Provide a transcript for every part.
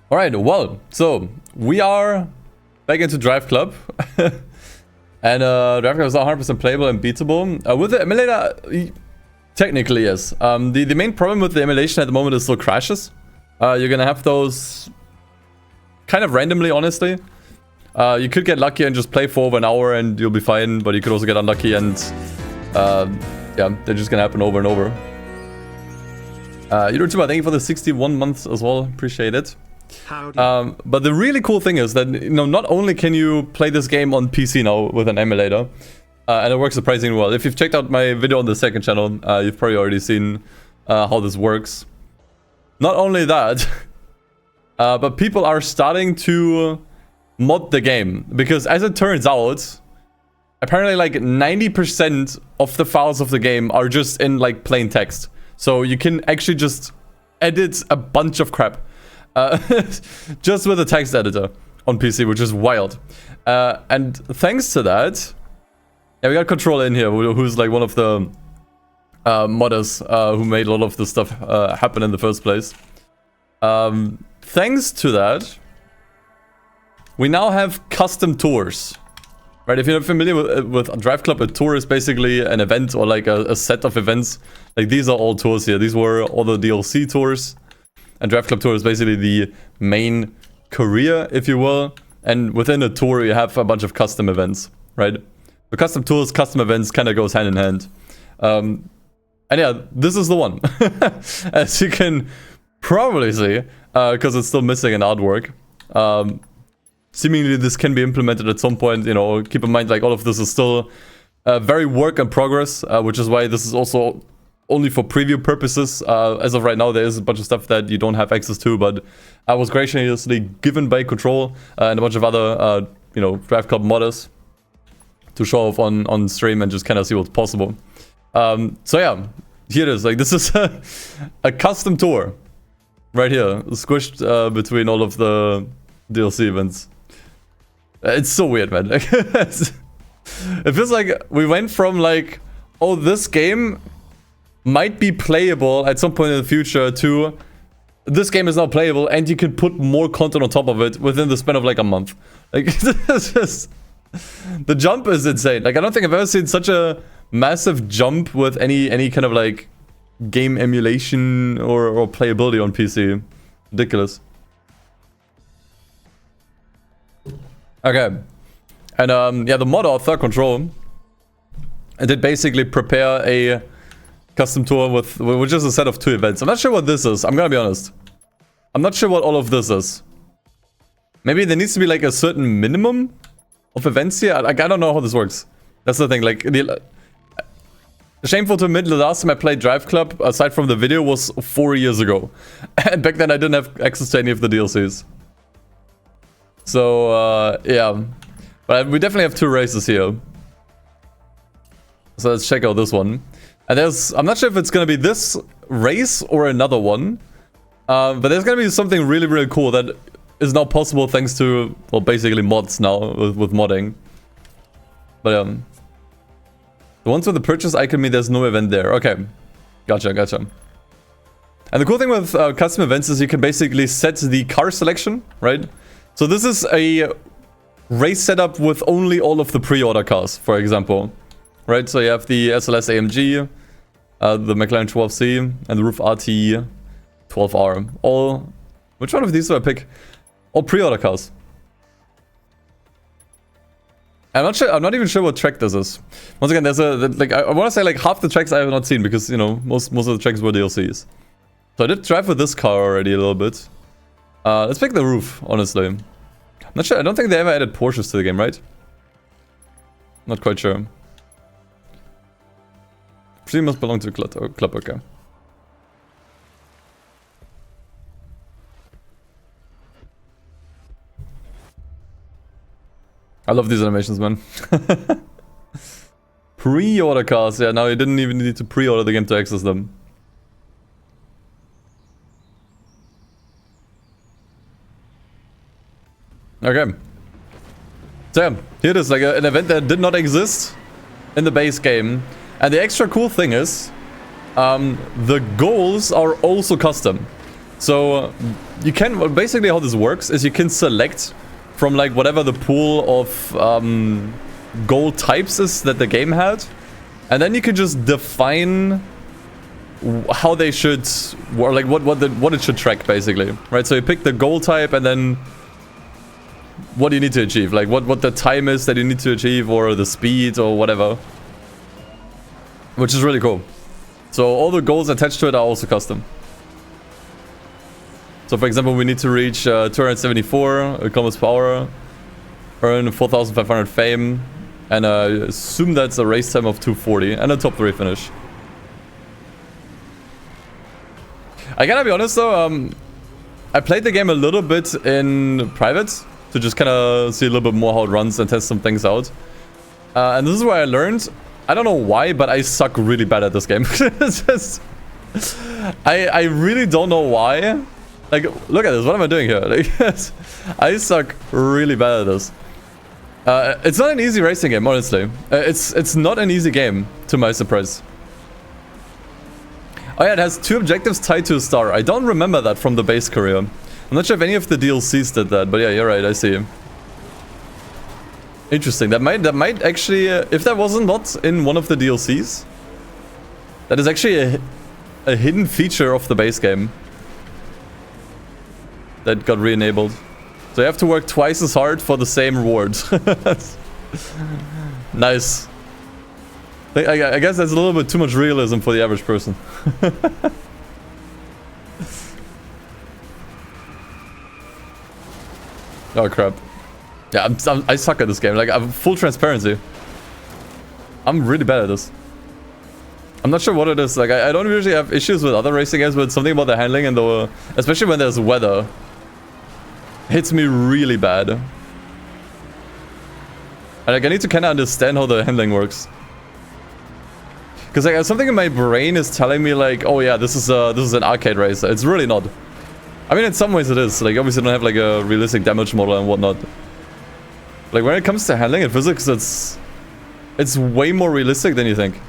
Alright, well, so we are back into Driveclub. And Driveclub is now 100% playable and beatable. With the emulator, technically yes. The main problem with the emulation at the moment is still crashes. You're gonna have those kind of randomly, honestly. You could get lucky and just play for over an hour and you'll be fine, but you could also get unlucky and yeah, they're just gonna happen over and over. YouTuber, thank you for the 61 months as well, appreciate it. But the really cool thing is that, you know, not only can you play this game on PC now with an emulator, and it works surprisingly well. If you've checked out my video on the second channel, you've probably already seen how this works. Not only that, but people are starting to mod the game, because as it turns out, apparently like 90% of the files of the game are just in like plain text. So you can actually just edit a bunch of crap. Just with a text editor on PC, which is wild. And thanks to that, yeah, we got Controller in here, who's like one of the modders who made a lot of this stuff happen in the first place. Thanks to that, we now have custom tours. Right, if you're not familiar with Driveclub, a tour is basically an event or like a set of events. Like these are all tours here. These were all the DLC tours. And Driveclub tour is basically the main career, if you will. And within a tour, you have a bunch of custom events, right? The custom tours, custom events kind of goes hand in hand. And yeah, this is the one. As you can probably see, because it's still missing an artwork. Seemingly this can be implemented at some point, you know, keep in mind like all of this is still very work in progress, which is why this is also only for preview purposes. As of right now, there is a bunch of stuff that you don't have access to, but I was graciously given by Control and a bunch of other, you know, Driveclub modders to show off on stream and just kind of see what's possible. So yeah, here it is. Like this is a custom tour right here, squished between all of the DLC events. It's so weird, man. It feels like we went from like, oh, this game might be playable at some point in the future to this game is now playable and you can put more content on top of it within the span of like a month. Like, it's just, the jump is insane. Like, I don't think I've ever seen such a massive jump with any kind of like game emulation or playability on PC. Ridiculous. Okay. And yeah, the mod author, Control, did basically prepare a custom tour which is a set of 2 events. I'm not sure what this is. I'm gonna be honest. I'm not sure what all of this is. Maybe there needs to be like a certain minimum of events here. Like, I don't know how this works. That's the thing. Like, shameful to admit, the last time I played Driveclub, aside from the video, was 4 years ago. And back then I didn't have access to any of the DLCs. So, yeah. But we definitely have 2 races here. So let's check out this one. And I'm not sure if it's gonna be this race or another one. But there's gonna be something really, really cool that is now possible thanks to, well, basically mods now with modding. But the ones with the purchase icon mean there's no event there. Okay, gotcha. And the cool thing with custom events is you can basically set the car selection, right? So this is a race setup with only all of the pre-order cars, for example. Right, so you have the SLS AMG, the McLaren 12C, and the Roof RT 12R. All... Which one of these do I pick? All pre-order cars. I'm not even sure what track this is. Once again, there's like, I want to say like half the tracks I have not seen, because, you know, most of the tracks were DLCs. So I did drive with this car already a little bit. Let's pick the Roof, honestly. I'm not sure, I don't think they ever added Porsches to the game, right? Not quite sure. She must belong to a club, okay. I love these animations, man. Pre-order cars, yeah, now you didn't even need to pre-order the game to access them. Okay. So yeah, here it is, like an event that did not exist in the base game. And the extra cool thing is, the goals are also custom. So you can, well, basically how this works is you can select from like whatever the pool of goal types is that the game had, and then you can just define how they should, or like what it should track basically, right? So you pick the goal type and then what do you need to achieve, like what the time is that you need to achieve, or the speed or whatever, which is really cool. So all the goals attached to it are also custom. So for example, we need to reach 274 kilometers per hour, earn 4,500 fame, and assume that's a race time of 240 and a top 3 finish. I gotta be honest though, I played the game a little bit in private to just kind of see a little bit more how it runs and test some things out. And this is where I learned, I don't know why, but I suck really bad at this game. It's just, I really don't know why. Like, look at this, what am I doing here? Like, I suck really bad at this. It's not an easy racing game, honestly. It's not an easy game, to my surprise. Oh yeah, it has 2 objectives tied to a star. I don't remember that from the base career. I'm not sure if any of the DLCs did that, but yeah, you're right, I see. Interesting, that might actually, if that wasn't not in one of the DLCs, that is actually a hidden feature of the base game that got re-enabled. So you have to work twice as hard for the same reward. Nice. I guess that's a little bit too much realism for the average person. Oh crap. Yeah, I suck at this game. Like, I'm full transparency. I'm really bad at this. I'm not sure what it is. Like, I don't usually have issues with other racing games, but something about the handling and the... especially when there's weather, hits me really bad. And like, I need to kind of understand how the handling works. Because like, something in my brain is telling me like, oh yeah, this is an arcade race. It's really not. I mean, in some ways it is. Like, obviously, I don't have like a realistic damage model and whatnot. Like, when it comes to handling and physics, it's way more realistic than you think.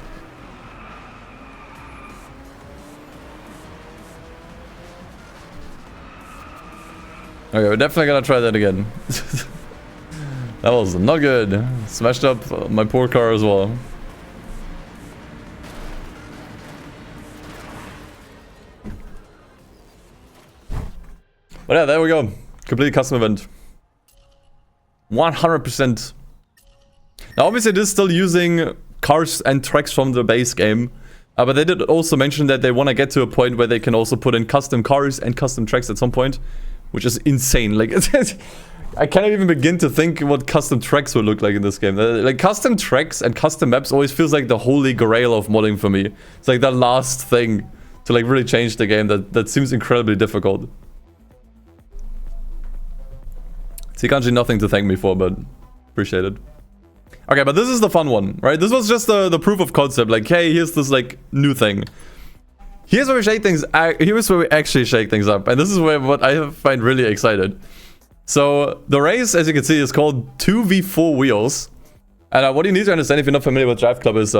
Okay, we're definitely gonna try that again. That was not good. Smashed up my poor car as well. But yeah, there we go. Complete custom event. 100%. Now, obviously, it is still using cars and tracks from the base game. But they did also mention that they want to get to a point where they can also put in custom cars and custom tracks at some point. Which is insane. Like, I can't even begin to think what custom tracks would look like in this game. Like, custom tracks and custom maps always feels like the holy grail of modding for me. It's like the last thing to like really change the game that seems incredibly difficult. Sikanji, nothing to thank me for, but appreciate it. Okay, but this is the fun one, right? This was just the proof of concept. Like, hey, here's this like new thing. Here's where we shake things. Here's where we actually shake things up, and this is where what I find really excited. So the race, as you can see, is called 2v4 wheels, and what you need to understand if you're not familiar with Driveclub is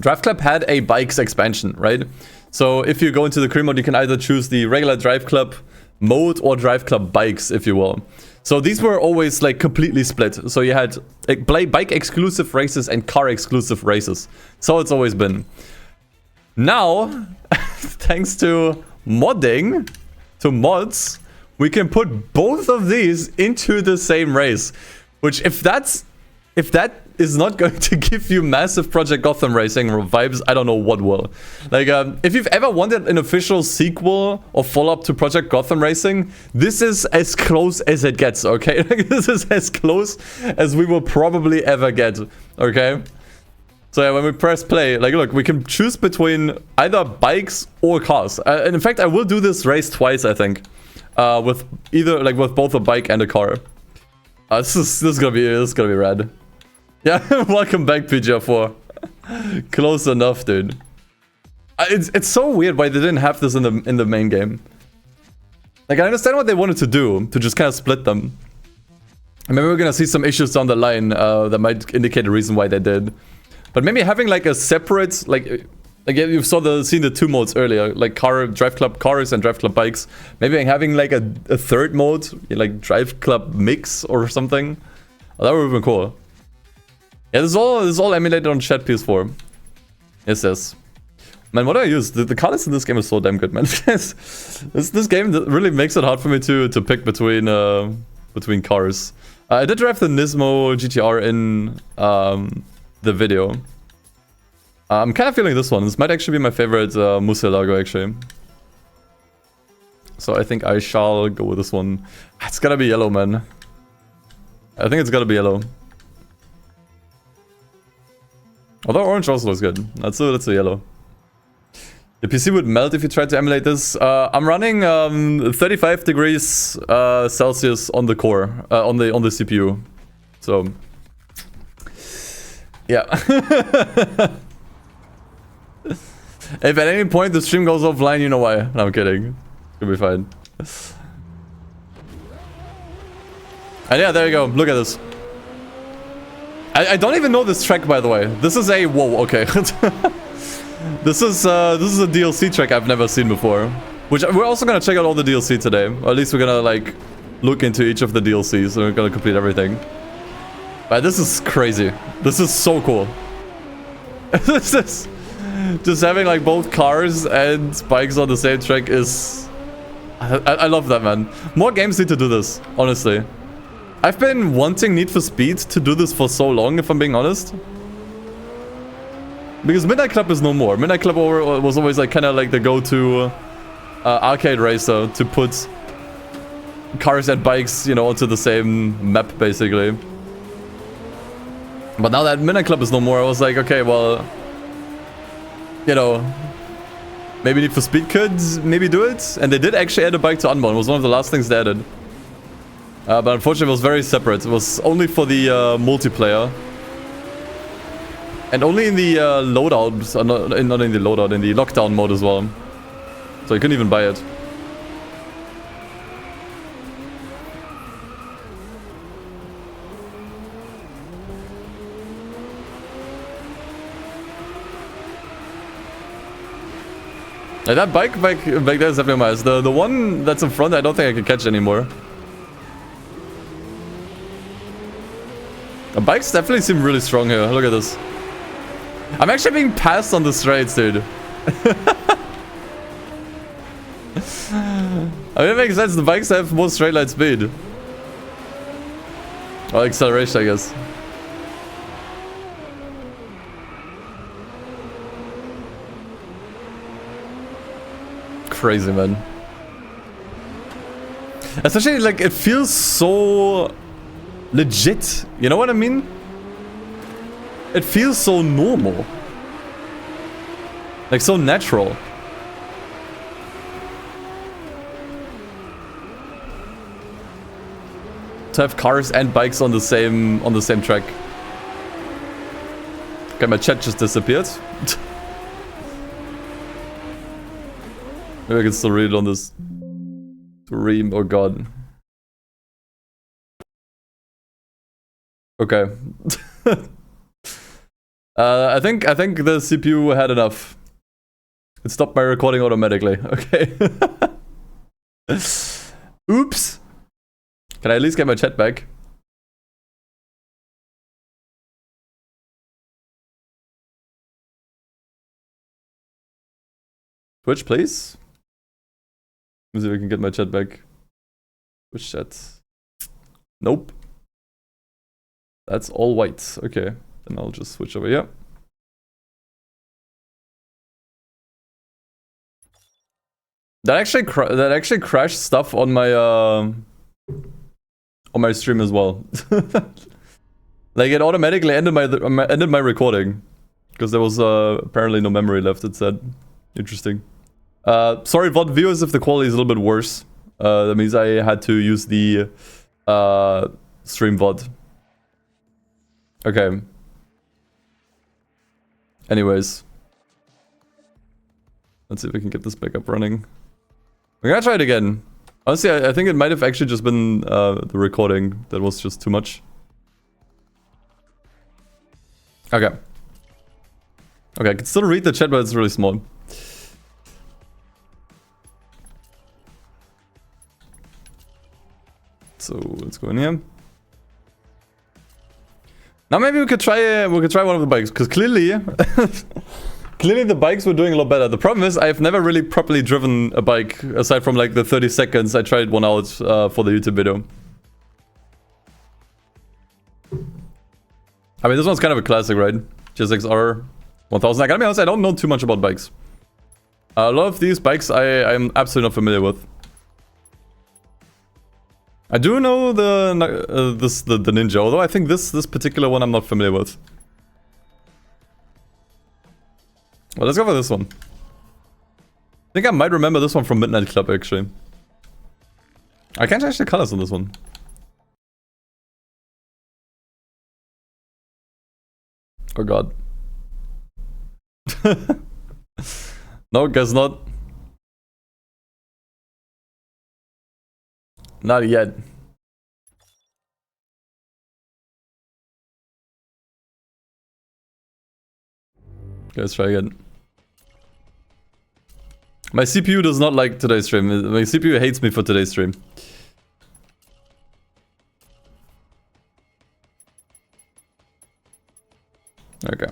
Driveclub had a bikes expansion, right? So if you go into the career mode, you can either choose the regular Driveclub mode or Driveclub bikes, if you will. So these were always like completely split. So you had bike exclusive races and car exclusive races. So it's always been. Now, thanks to modding, to mods, we can put both of these into the same race. Which, if that is not going to give you massive Project Gotham racing vibes, I don't know what will. Like, if you've ever wanted an official sequel or follow-up to Project Gotham racing, this is as close as it gets, okay? Like, this is as close as we will probably ever get, okay? So yeah, when we press play, like, look, we can choose between either bikes or cars. And in fact, I will do this race twice, I think, with both a bike and a car. This is gonna be rad. Yeah, welcome back, PGR4. Close enough, dude. It's so weird why they didn't have this in the main game. Like, I understand what they wanted to do, to just kind of split them. And maybe we're gonna see some issues down the line that might indicate a reason why they did. But maybe having like a separate, like, Like you've seen the two modes earlier, like Driveclub cars and Driveclub bikes. Maybe having like a third mode, like Driveclub mix or something. Oh, that would have been cool. Yeah, this is all emulated on Chat PS4. Yes. Man, what do I use? The colors in this game is so damn good, man. this game really makes it hard for me to pick between cars. I did drive the Nismo GTR in the video. I'm kind of feeling this one. This might actually be my favorite Murcielago, actually. So I think I shall go with this one. It's gotta be yellow, man. I think it's gotta be yellow. Although orange also looks good. That's a yellow. The PC would melt if you tried to emulate this. I'm running 35 degrees Celsius on the core, on the CPU. So yeah. If at any point the stream goes offline, you know why. No, I'm kidding. It's gonna be fine. And yeah, there you go. Look at this. I don't even know this track, by the way. This is a... Whoa, okay. This is a DLC track I've never seen before. Which we're also gonna check out all the DLC today. Or at least we're gonna, like, look into each of the DLCs. And we're gonna complete everything. But this is crazy. This is so cool. This is... Just having like both cars and bikes on the same track is... I love that, man. More games need to do this, honestly. I've been wanting Need for Speed to do this for so long, if I'm being honest. Because Midnight Club is no more. Midnight Club was always like kind of like the go-to arcade racer to put cars and bikes, you know, onto the same map, basically. But now that Midnight Club is no more, I was like, okay, well... You know, maybe Need for Speed could maybe do it. And they did actually add a bike to Unbound. It was one of the last things they added. But unfortunately, it was very separate. It was only for the multiplayer. And only in the loadout, not in the loadout, in the lockdown mode as well. So you couldn't even buy it. That bike back there is definitely nice. The one that's in front, I don't think I can catch anymore. The bikes definitely seem really strong here. Look at this. I'm actually being passed on the straights, dude. I mean, it makes sense. The bikes have more straight line speed. Or acceleration, I guess. Crazy, man. Especially, like, it feels so legit. You know what I mean? It feels so normal. Like, so natural. To have cars and bikes on the same track. Okay, my chat just disappeared. Maybe I can still read it on this stream. Oh god. Okay. I think the CPU had enough. It stopped my recording automatically. Okay. Oops. Can I at least get my chat back? Twitch, please. Let me see if I can get my chat back. Twitch chat. Nope. That's all white. Okay. Then I'll just switch over here. That actually crashed stuff on my stream as well. Like it automatically ended my recording because there was apparently no memory left. It said. Interesting. Sorry, VOD viewers, if the quality is a little bit worse. That means I had to use the stream VOD. Okay. Anyways. Let's see if we can get this back up running. We're gonna try it again. Honestly, I think it might have actually just been the recording that was just too much. Okay. Okay, I can still read the chat, but it's really small. So let's go in here. Now maybe we could try one of the bikes, because clearly clearly the bikes were doing a lot better. The problem is I've never really properly driven a bike aside from like the 30 seconds I tried one out for the YouTube video. I mean, this one's kind of a classic, right? GSX-R 1000. I gotta be honest, I don't know too much about bikes. A lot of these bikes I'm absolutely not familiar with. I do know the Ninja, although I think this particular one I'm not familiar with. Well, let's go for this one. I think I might remember this one from Midnight Club, actually. I can't change the colors on this one. Oh god. No, guess not. Not yet. Okay, let's try again. My CPU does not like today's stream. My CPU hates me for today's stream. Okay.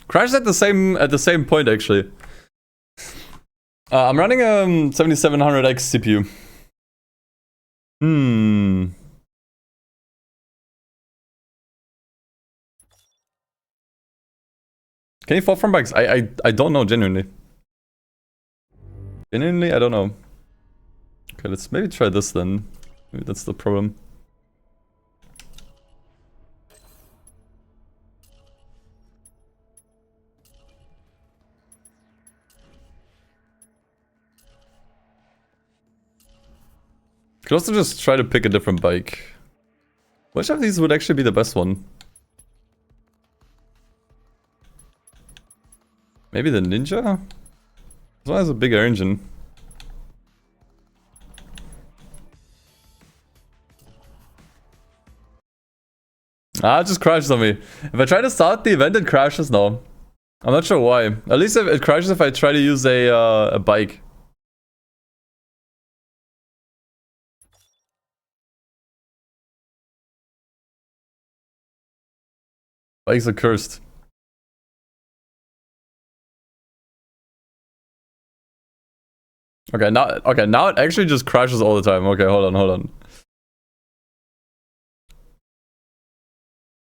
Crashed at the same point actually. I'm running a 7700X CPU. Can you fall from bikes? I don't know, genuinely. Genuinely, I don't know. Okay, let's maybe try this then. Maybe that's the problem. Could also just try to pick a different bike. Which of these would actually be the best one? Maybe the Ninja? This one has a bigger engine. Ah, it just crashed on me. If I try to start the event, it crashes now. I'm not sure why. At least it crashes if I try to use a bike. Bikes are cursed. Okay, now it actually just crashes all the time. Okay, hold on.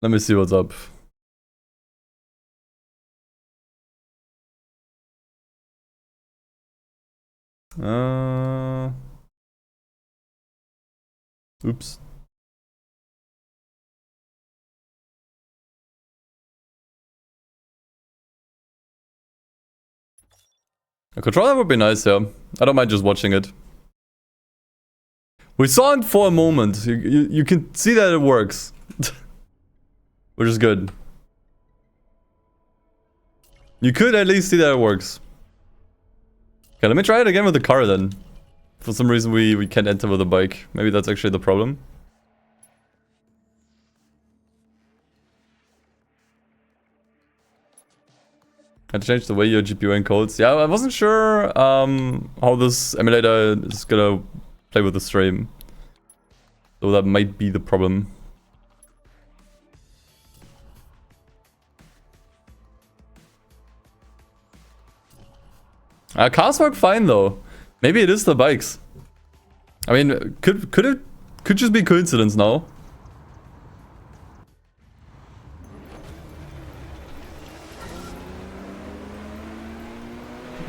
Let me see what's up. Oops. A controller would be nice, yeah. I don't mind just watching it. We saw it for a moment. You can see that it works. Which is good. You could at least see that it works. Okay, let me try it again with the car then. For some reason we can't enter with a bike. Maybe that's actually the problem. Had to change the way your GPU encodes. Yeah, I wasn't sure how this emulator is gonna play with the stream. So that might be the problem. Cars work fine though. Maybe it is the bikes. I mean, could just be coincidence now.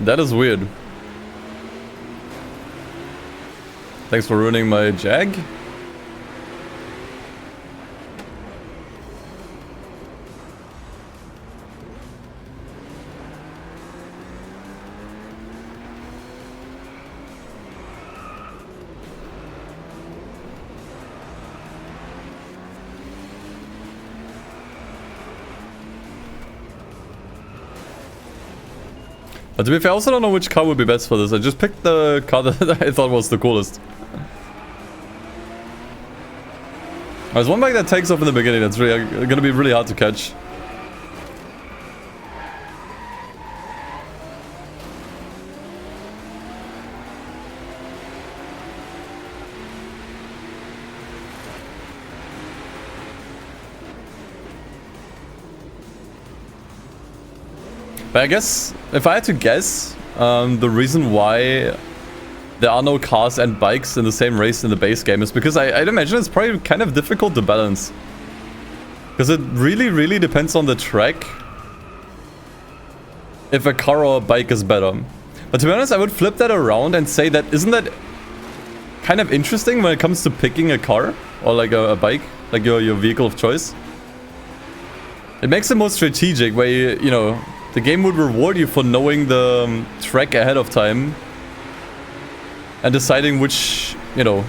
That is weird. Thanks for ruining my Jag. But to be fair, I also don't know which car would be best for this. I just picked the car that I thought was the coolest. There's one bike that takes off in the beginning that's really gonna be really hard to catch. But I guess, if I had to guess, the reason why there are no cars and bikes in the same race in the base game is because I'd imagine it's probably kind of difficult to balance. Because it really depends on the track if a car or a bike is better. But to be honest, I would flip that around and say that isn't that kind of interesting when it comes to picking a car or like a bike, like your vehicle of choice. It makes it more strategic where you know, the game would reward you for knowing the track ahead of time and deciding which, you know,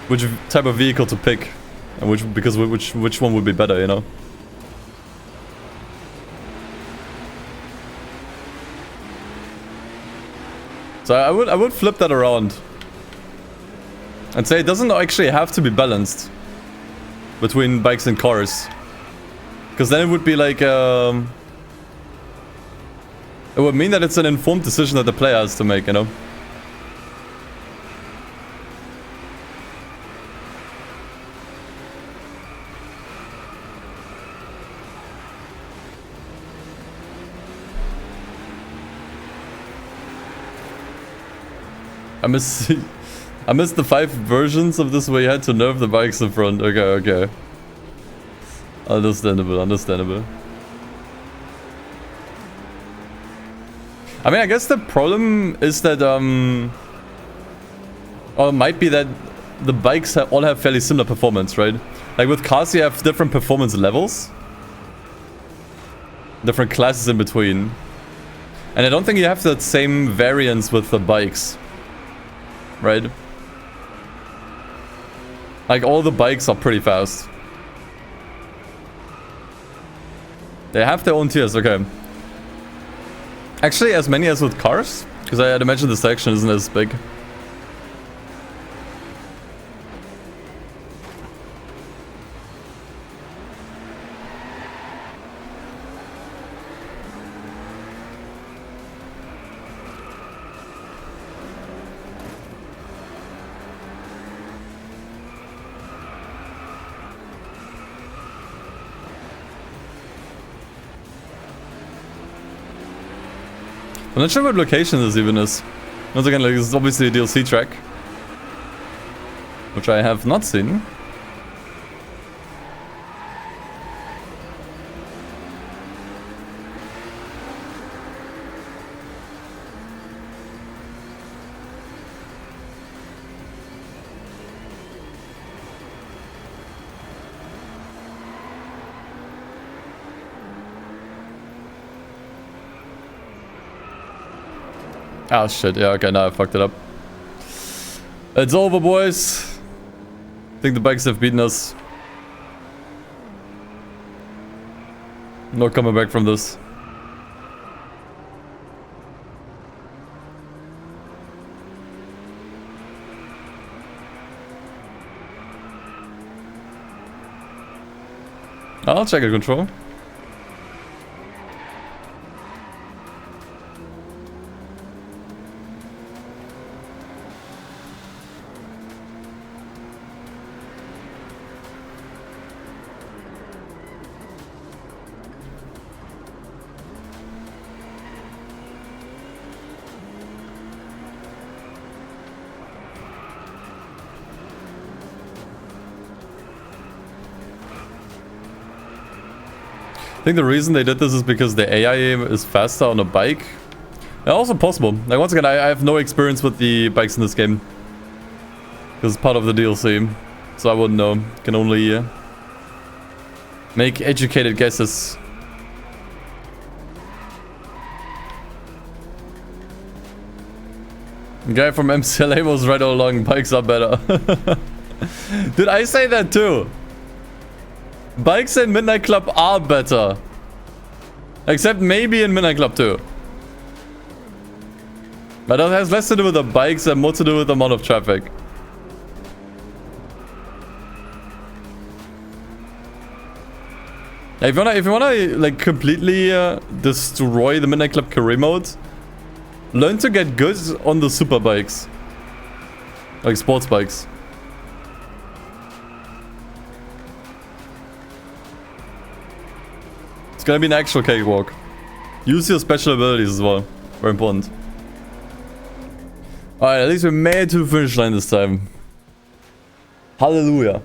which type of vehicle to pick and which one would be better, you know. So I would flip that around and say it doesn't actually have to be balanced between bikes and cars, because then it would be like it would mean that it's an informed decision that the player has to make, you know. I missed the 5 versions of this where you had to nerf the bikes in front. Okay. Understandable. I mean, I guess the problem is that, or it might be that the bikes all have fairly similar performance, right? Like with cars, you have different performance levels. Different classes in between. And I don't think you have that same variance with the bikes. Right? Like all the bikes are pretty fast. They have their own tiers, okay. Actually, as many as with cars, because I'd imagine the section isn't as big. I'm not sure what location this even is. Once again, like, this is obviously a DLC track, which I have not seen. Oh shit, yeah, okay, now I fucked it up. It's over, boys. I think the bikes have beaten us. No coming back from this. I'll check a control. I think the reason they did this is because the AI is faster on a bike. Yeah, also possible. Like, once again, I have no experience with the bikes in this game. Because it's part of the DLC. So I wouldn't know. Can only make educated guesses. The guy from MCLA was right all along. Bikes are better. Did I say that too? Bikes in Midnight Club are better. Except maybe in Midnight Club 2. But that has less to do with the bikes and more to do with the amount of traffic. If you wanna like completely destroy the Midnight Club career mode, learn to get good on the super bikes. Like sports bikes. It's gonna be an actual cakewalk. Use your special abilities as well. Very important. Alright, at least we made it to the finish line this time. Hallelujah.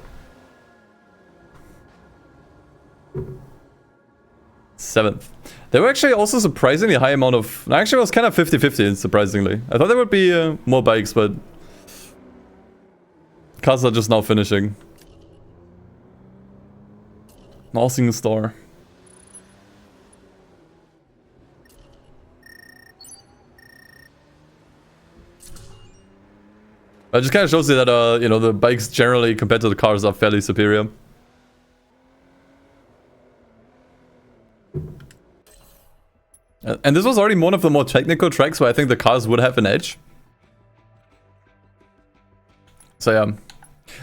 7th. There were actually also surprisingly high amount of... Actually, it was kind of 50-50, surprisingly. I thought there would be more bikes, but... Cars are just now finishing. Nothing star. It just kind of shows you that, you know, the bikes generally compared to the cars are fairly superior. And this was already one of the more technical tracks where I think the cars would have an edge. So yeah.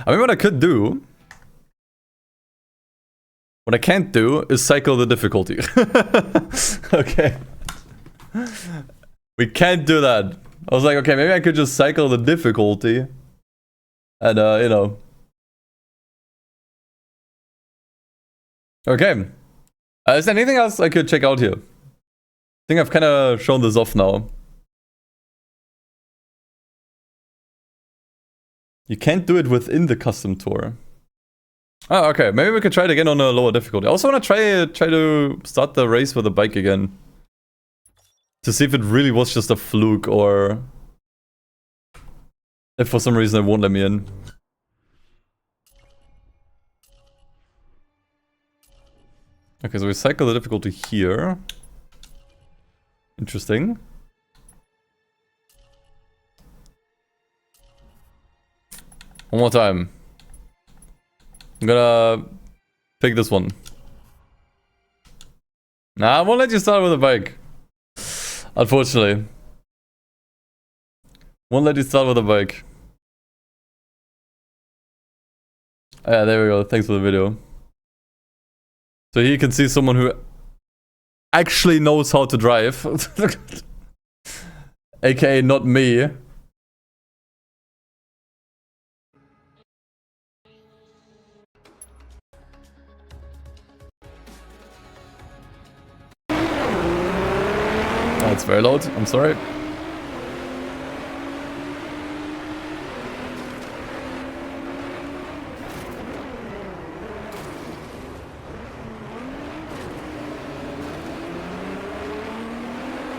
I mean, what I could do... What I can't do is cycle the difficulty. Okay. We can't do that. I was like, okay, maybe I could just cycle the difficulty. And, you know. Okay. Is there anything else I could check out here? I think I've kind of shown this off now. You can't do it within the custom tour. Oh, okay. Maybe we could try it again on a lower difficulty. I also want to try to start the race with a bike again. To see if it really was just a fluke or... if for some reason it won't let me in. Okay, so we cycle the difficulty here. Interesting. One more time. I'm gonna pick this one. Nah, I won't let you start with a bike. Unfortunately. Won't let you start with a bike. Yeah, there we go. Thanks for the video. So here you can see someone who actually knows how to drive. AKA not me. It's very loud, I'm sorry.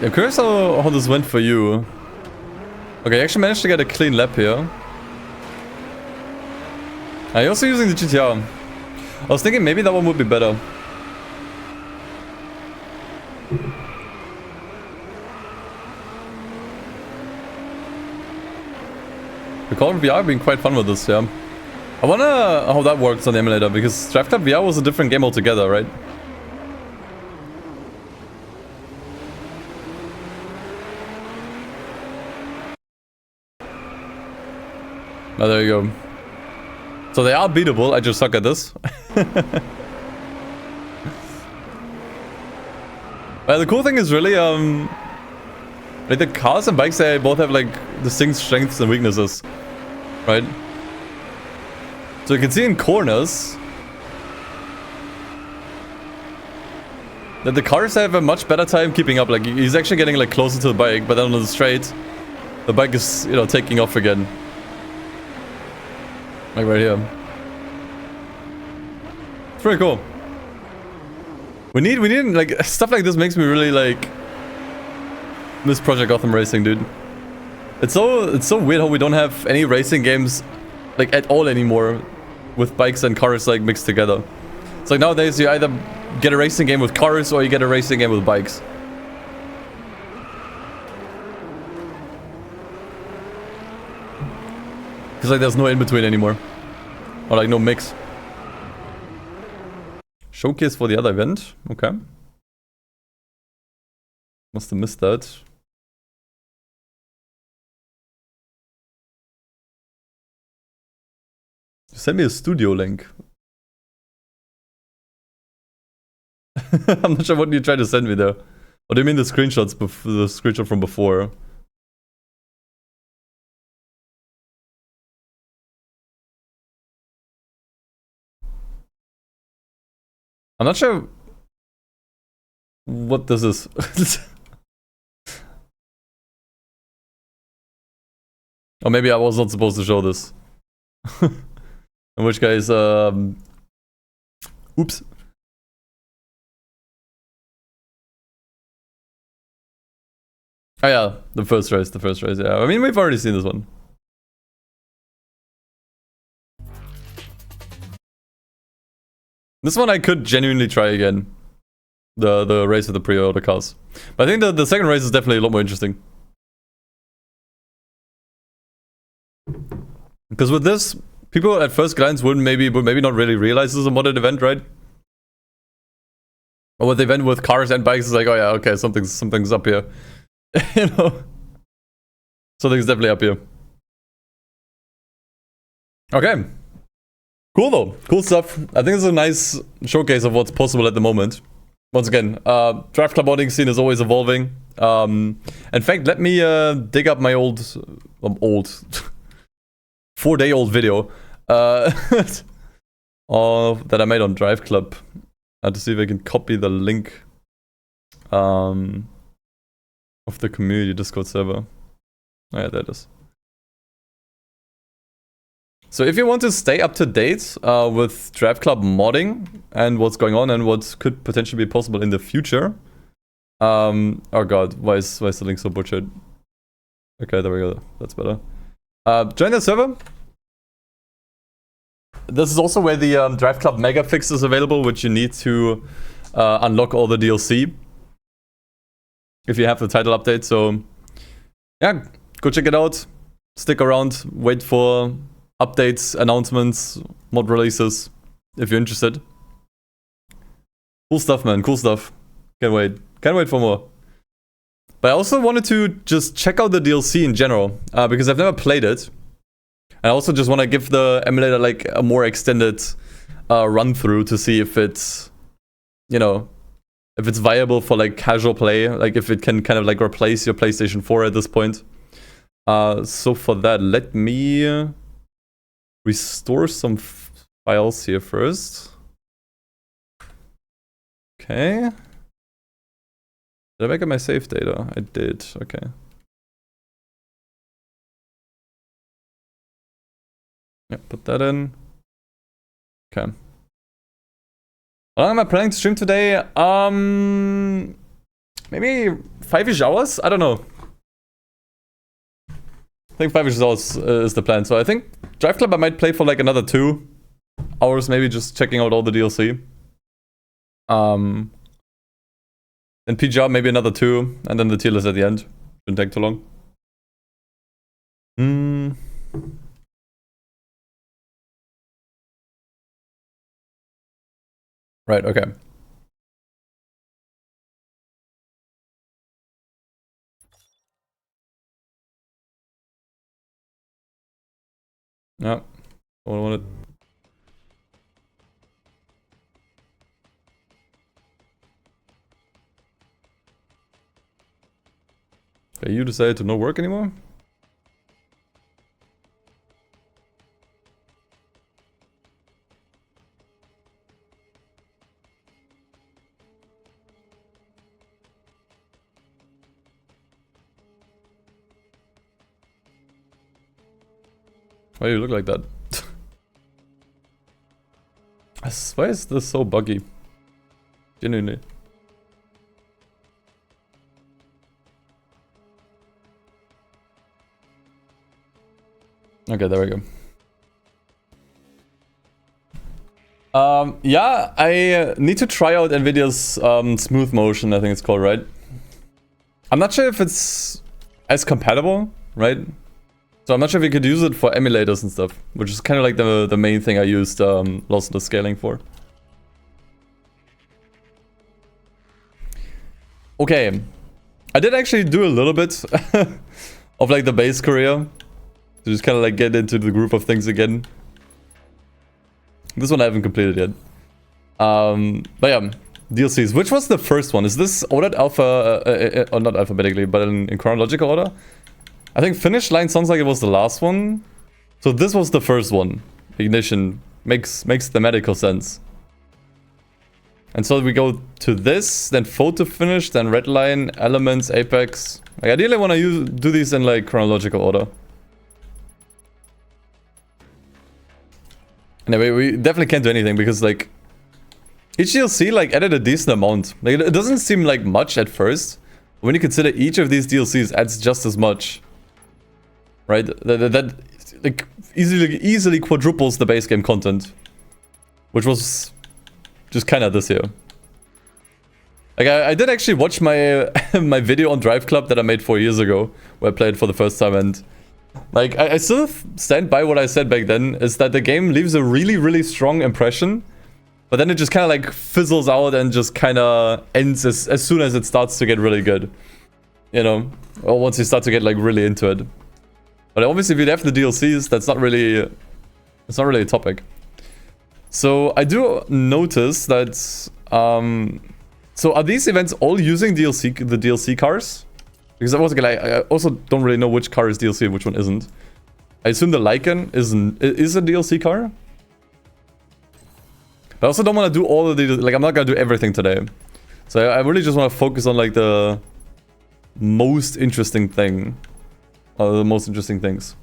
I'm curious how this went for you. Okay, I actually managed to get a clean lap here. You're also using the GTR. I was thinking maybe that one would be better. The Call of VR have been quite fun with this, yeah. I wonder how that works on the emulator, because Driveclub VR was a different game altogether, right? Oh, there you go. So they are beatable, I just suck at this. Well, the cool thing is really, like the cars and bikes, they both have like distinct strengths and weaknesses, right? So you can see in corners that the cars have a much better time keeping up. Like he's actually getting like closer to the bike, but then on the straight, the bike is, you know, taking off again. Like right here. It's pretty cool. We need like stuff like this makes me really like miss Project Gotham Racing, dude. It's so weird how we don't have any racing games like at all anymore with bikes and cars like mixed together. It's like nowadays you either get a racing game with cars or you get a racing game with bikes. Cause like there's no in between anymore. Or like no mix. Showcase for the other event. Okay. Must have missed that. Send me a studio link. I'm not sure what you tried to send me there. Or do you mean the screenshots, the screenshot from before? I'm not sure what this is. Or maybe I was not supposed to show this. In which case, oops. Oh yeah, the first race, yeah. I mean, we've already seen this one. This one I could genuinely try again. The race with the pre-order cars. But I think the second race is definitely a lot more interesting. Because with this, people at first glance would maybe not really realize this is a modded event, right? Or with the event with cars and bikes, is like, oh yeah, okay, something's up here. You know? Something's definitely up here. Okay. Cool though. Cool stuff. I think it's a nice showcase of what's possible at the moment. Once again, Driveclub modding scene is always evolving. In fact, let me dig up my old 4-day-old video that I made on Driveclub. To see if I can copy the link of the community Discord server. Oh yeah, there it is. So if you want to stay up to date with Driveclub modding and what's going on and what could potentially be possible in the future. Oh god, why is the link so butchered? Okay, there we go. That's better. Join the server. This is also where the Driveclub Mega Fix is available, which you need to unlock all the DLC if you have the title update. So yeah, go check it out. Stick around, wait for updates, announcements, mod releases, if you're interested. Cool stuff, man. Cool stuff. Can't wait. Can't wait for more. But I also wanted to just check out the DLC in general, because I've never played it. And I also just want to give the emulator like a more extended run through to see if it's, you know, if it's viable for like casual play, like if it can kind of like replace your PlayStation 4 at this point. So for that, let me restore some files here first. Okay. Did I back up my save data? I did. Okay. Yeah, put that in. Okay. How long am I planning to stream today? Maybe 5-ish hours? I don't know. I think 5-ish hours is the plan. So I think Driveclub I might play for like another 2 hours, maybe just checking out all the DLC. Then PGR maybe another 2, and then the tier list at the end. Shouldn't take too long. Right, okay. Yeah, I want it. Okay, you decided to not work anymore? Why do you look like that? Why is this so buggy? Genuinely. Okay, there we go. Yeah, I need to try out NVIDIA's smooth motion, I think it's called, right? I'm not sure if it's as compatible, right? So I'm not sure if you could use it for emulators and stuff, which is kind of like the main thing I used lossless scaling for. Okay, I did actually do a little bit of like the base career to just kind of like get into the groove of things again. This one I haven't completed yet. But yeah, DLCs. Which was the first one? Is this ordered alpha, or not alphabetically, but in chronological order? I think Finish Line sounds like it was the last one. So this was the first one. Ignition makes thematical sense. And so we go to this, then Photo Finish, then Redline, Elements, Apex. Like, ideally I want to do these in like chronological order. Anyway, we definitely can't do anything because like each DLC like added a decent amount. Like it doesn't seem like much at first. When you consider each of these DLCs adds just as much. Right? That like easily quadruples the base game content. Which was just kind of this year. Like I did actually watch my my video on Driveclub that I made 4 years ago, where I played for the first time, and like I still stand by what I said back then, is that the game leaves a really strong impression, but then it just kind of like fizzles out and just kind of ends as soon as it starts to get really good, you know, or once you start to get like really into it. But obviously, if you have the DLCs, that's not really a topic. So I do notice that, so are these events all using the DLC cars? Because I also don't really know which car is DLC and which one isn't. I assume the Lycan is a DLC car. But I also don't want to do all of the, like I'm not going to do everything today. So I really just want to focus on like the most interesting thing. Or the most interesting things.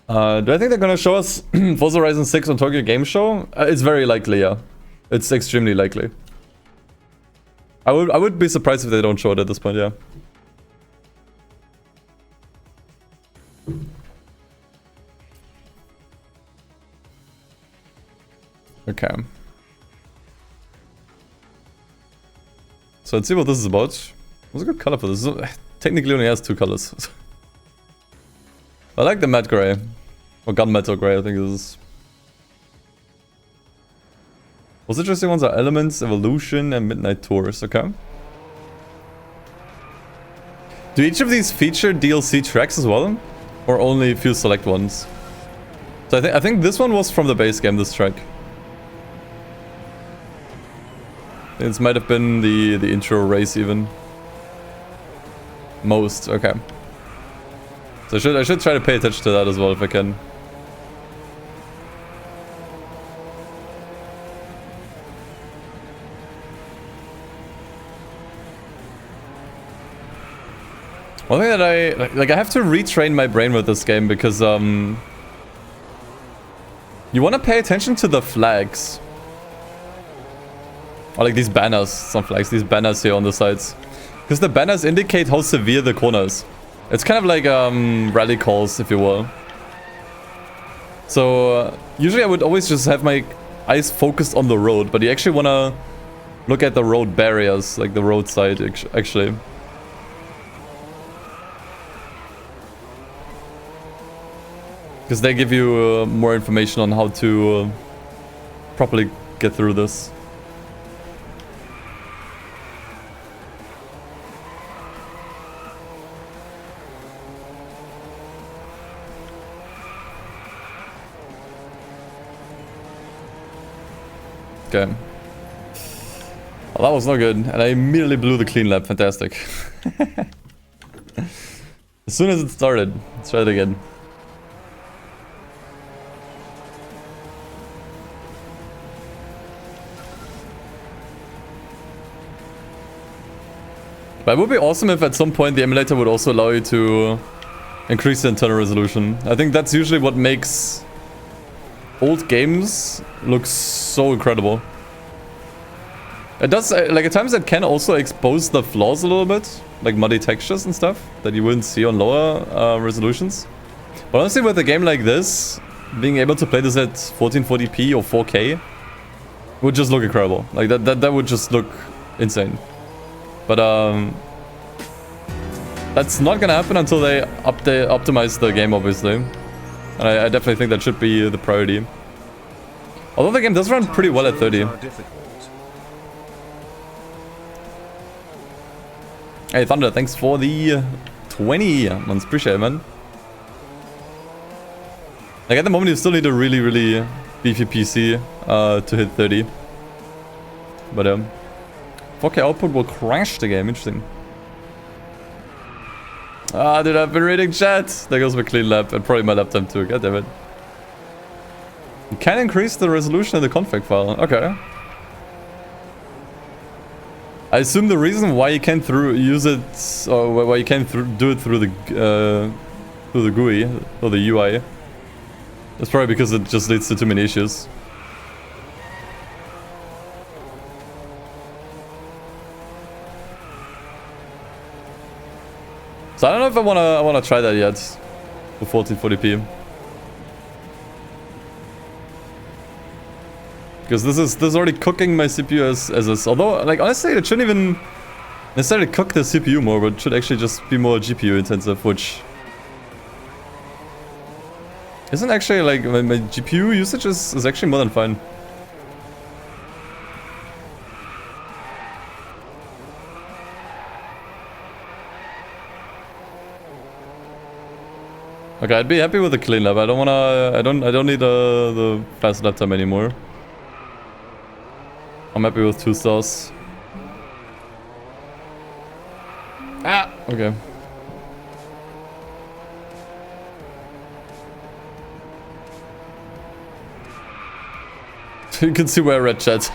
Do I think they're gonna show us Forza Horizon 6 on Tokyo Game Show? It's very likely, yeah. It's extremely likely. I would be surprised if they don't show it at this point, yeah. Okay. So let's see what this is about. What's a good color for this? Technically only has 2 colors. I like the matte gray. Or gunmetal gray, I think it is. Most interesting ones are Elements, Evolution, and Midnight Tours, okay. Do each of these feature DLC tracks as well? Or only a few select ones? So I think this one was from the base game, this track. This might have been the intro race even. Most, okay. So I should try to pay attention to that as well if I can. One thing that I have to retrain my brain with this game because you want to pay attention to the flags. Or like these banners, not flags, these banners here on the sides. Because the banners indicate how severe the corner is. It's kind of like rally calls, if you will. So usually I would always just have my eyes focused on the road, but you actually want to look at the road barriers, like the roadside actually. Because they give you more information on how to properly get through this. Okay. Well, that was not good, and I immediately blew the clean lap. Fantastic. As soon as it started, let's try it again. But it would be awesome if at some point the emulator would also allow you to increase the internal resolution. I think that's usually what makes old games look so incredible. It does, like at times it can also expose the flaws a little bit, like muddy textures and stuff that you wouldn't see on lower resolutions. But honestly, with a game like this, being able to play this at 1440p or 4K would just look incredible. Like that would just look insane. But that's not gonna happen until they optimize the game, obviously. And I definitely think that should be the priority. Although the game does run pretty well at 30. Hey Thunder, thanks for the 20 months. Appreciate it, man. Like at the moment you still need a really beefy PC to hit 30. But 4K output will crash the game. Interesting. Ah, dude, I've been reading chat. There goes my clean lap and probably my lap time too. God damn it. You can increase the resolution in the config file. Okay. I assume the reason why you can't use it, or why you can't do it through the GUI or the UI, is probably because it just leads to too many issues. So I don't know if I wanna try that yet for 1440p. Because this is already cooking my CPU as is. Although, like, honestly, it shouldn't even necessarily cook the CPU more, but it should actually just be more GPU intensive, which isn't actually, like, my GPU usage is actually more than fine. Okay, I'd be happy with the clean lap. I don't need the fast lap time anymore. I'm happy with 2 stars. Ah, okay. You can see where I read chat.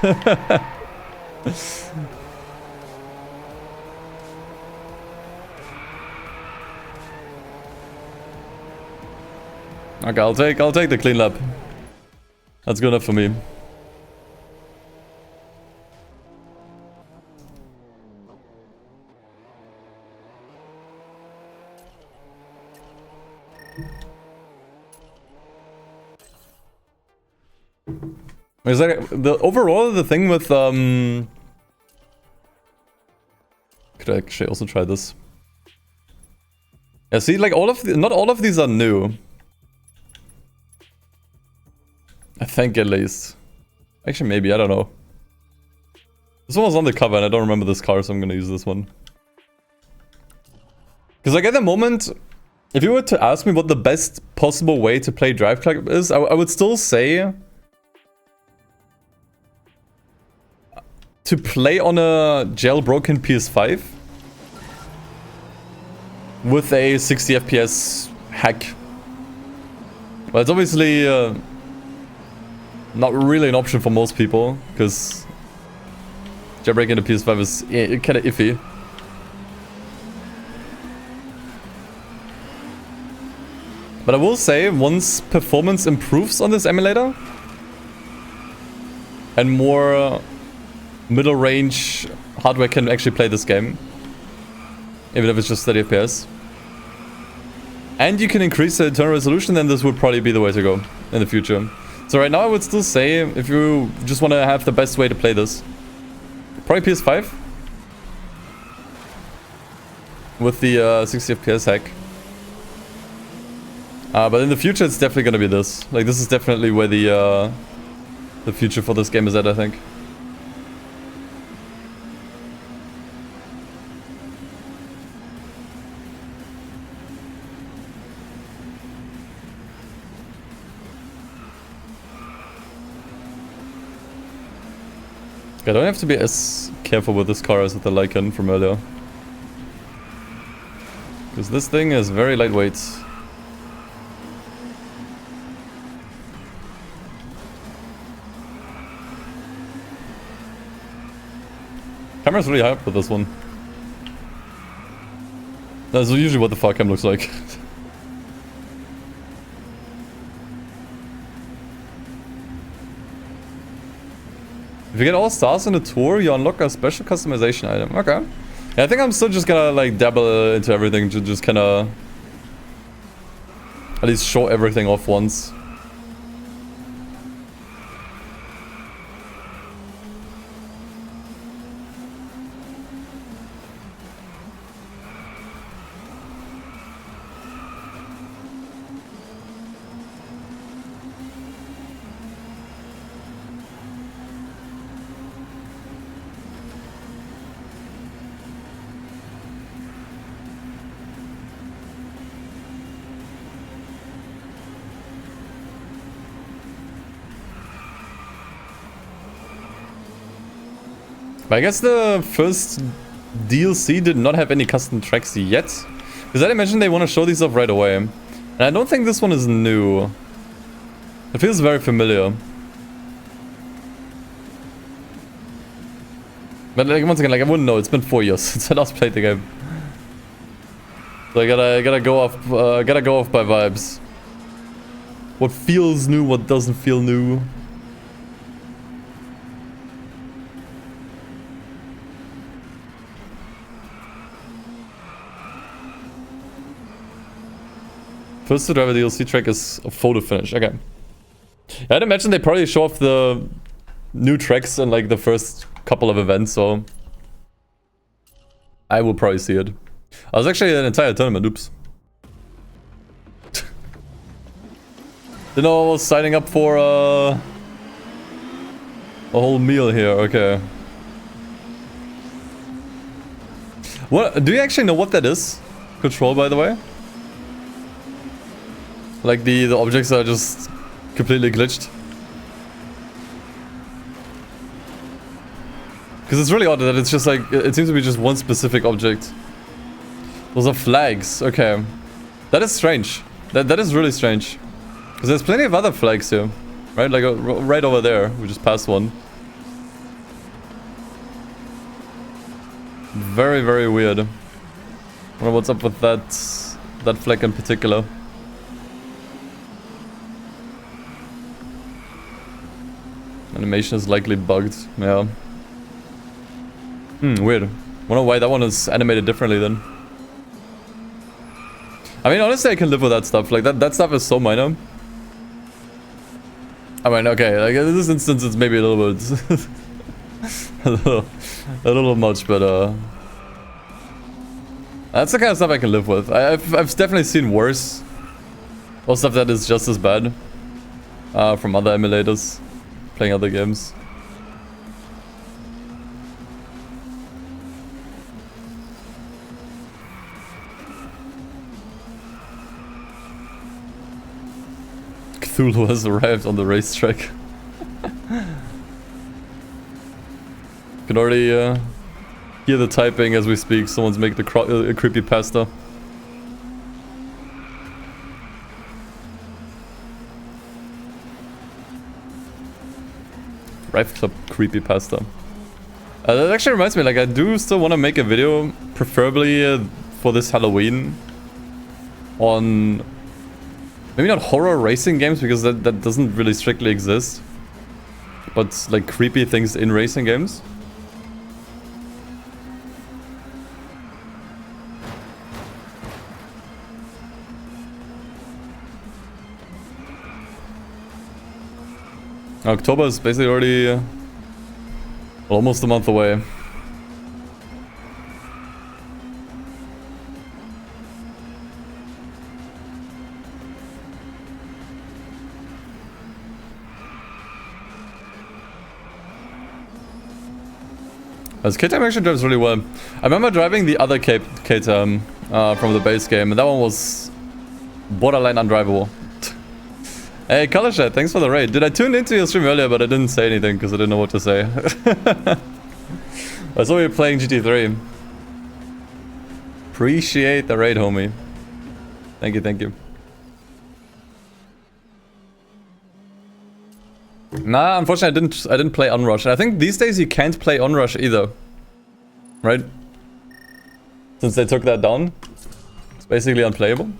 Okay, I'll take the clean lap. That's good enough for me. Is that the thing with could I actually also try this? Yeah, see, like not all of these are new. I think at least. Actually, maybe, I don't know. This one was on the cover and I don't remember this car, so I'm gonna use this one. Because like at the moment, if you were to ask me what the best possible way to play Driveclub is, I would still say to play on a jailbroken PS5 with a 60 FPS hack. Well, it's obviously not really an option for most people, because jailbreaking the PS5 is kind of iffy. But I will say, once performance improves on this emulator, and more middle range hardware can actually play this game, even if it's just 30 FPS, and you can increase the internal resolution, then this would probably be the way to go in the future. So right now I would still say, if you just want to have the best way to play this, probably PS5 with the 60 FPS hack. But in the future it's definitely going to be this. Like, this is definitely where the future for this game is at, I think. I don't have to be as careful with this car as with the Lycan from earlier. Because this thing is very lightweight. Camera's really high up with this one. That's usually what the far cam looks like. If you get all stars in the tour, you unlock a special customization item. Okay. Yeah, I think I'm still just gonna like dabble into everything to just kinda at least show everything off once. But I guess the first DLC did not have any custom tracks yet. Because I'd imagine they want to show these off right away. And I don't think this one is new. It feels very familiar. But like, once again, like I wouldn't know. It's been 4 years since I last played the game. So I gotta go off by vibes. What feels new, what doesn't feel new. First to driver DLC track is a photo finish. Okay. Yeah, I'd imagine they probably show off the new tracks in like the first couple of events, so I will probably see it. I was actually an entire tournament, oops. Didn't know I was signing up for a whole meal here, okay. What, do you actually know what that is? Control, by the way? Like the objects are just completely glitched. Because it's really odd that it's just like, it seems to be just one specific object. Those are flags, okay. That is strange. That is really strange. Because there's plenty of other flags here. Right, like right over there. We just passed one. Very, very weird. I wonder what's up with that flag in particular. Animation is likely bugged, yeah. Weird. Wonder why that one is animated differently then. I mean, honestly, I can live with that stuff. Like, that stuff is so minor. I mean, okay, like, in this instance, it's maybe a little bit... a little much, but, that's the kind of stuff I can live with. I've definitely seen worse. Or stuff that is just as bad. From other emulators. Playing other games. Cthulhu has arrived on the racetrack. Can already hear the typing as we speak. Someone's making a creepypasta. Driveclub creepypasta. That actually reminds me, like, I do still want to make a video, preferably for this Halloween, on maybe not horror racing games, because that doesn't really strictly exist, but like creepy things in racing games. October is basically already almost a month away. This K-Time actually drives really well. I remember driving the other K-Time from the base game, and that one was borderline undrivable. Hey, Colorshad, thanks for the raid. Did I tune into your stream earlier, but I didn't say anything because I didn't know what to say. I saw you playing GT3. Appreciate the raid, homie. Thank you, thank you. Nah, unfortunately, I didn't play Onrush. I think these days you can't play Onrush either, right? Since they took that down, it's basically unplayable.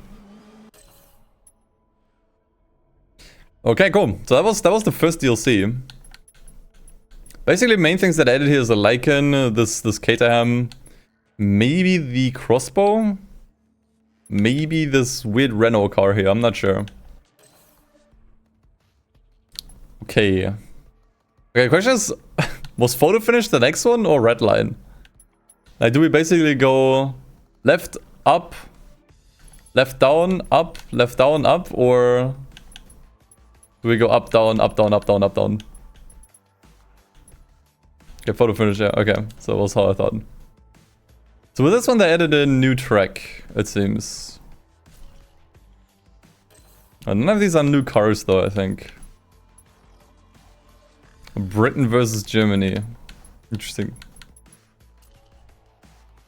Okay, cool. So that was the first DLC. Basically, main things that I added here is a Lycan, this Caterham, maybe the crossbow, maybe this weird Renault car here. I'm not sure. Okay. Okay, question is, was photo finish the next one or red line? Like, do we basically go left, up, left, down, up, or do we go up, down, up, down, up, down, up, down? Okay, photo finish, yeah, okay. So that was how I thought. So with this one, they added a new track, it seems. None of these are new cars, though, I think. Britain versus Germany. Interesting.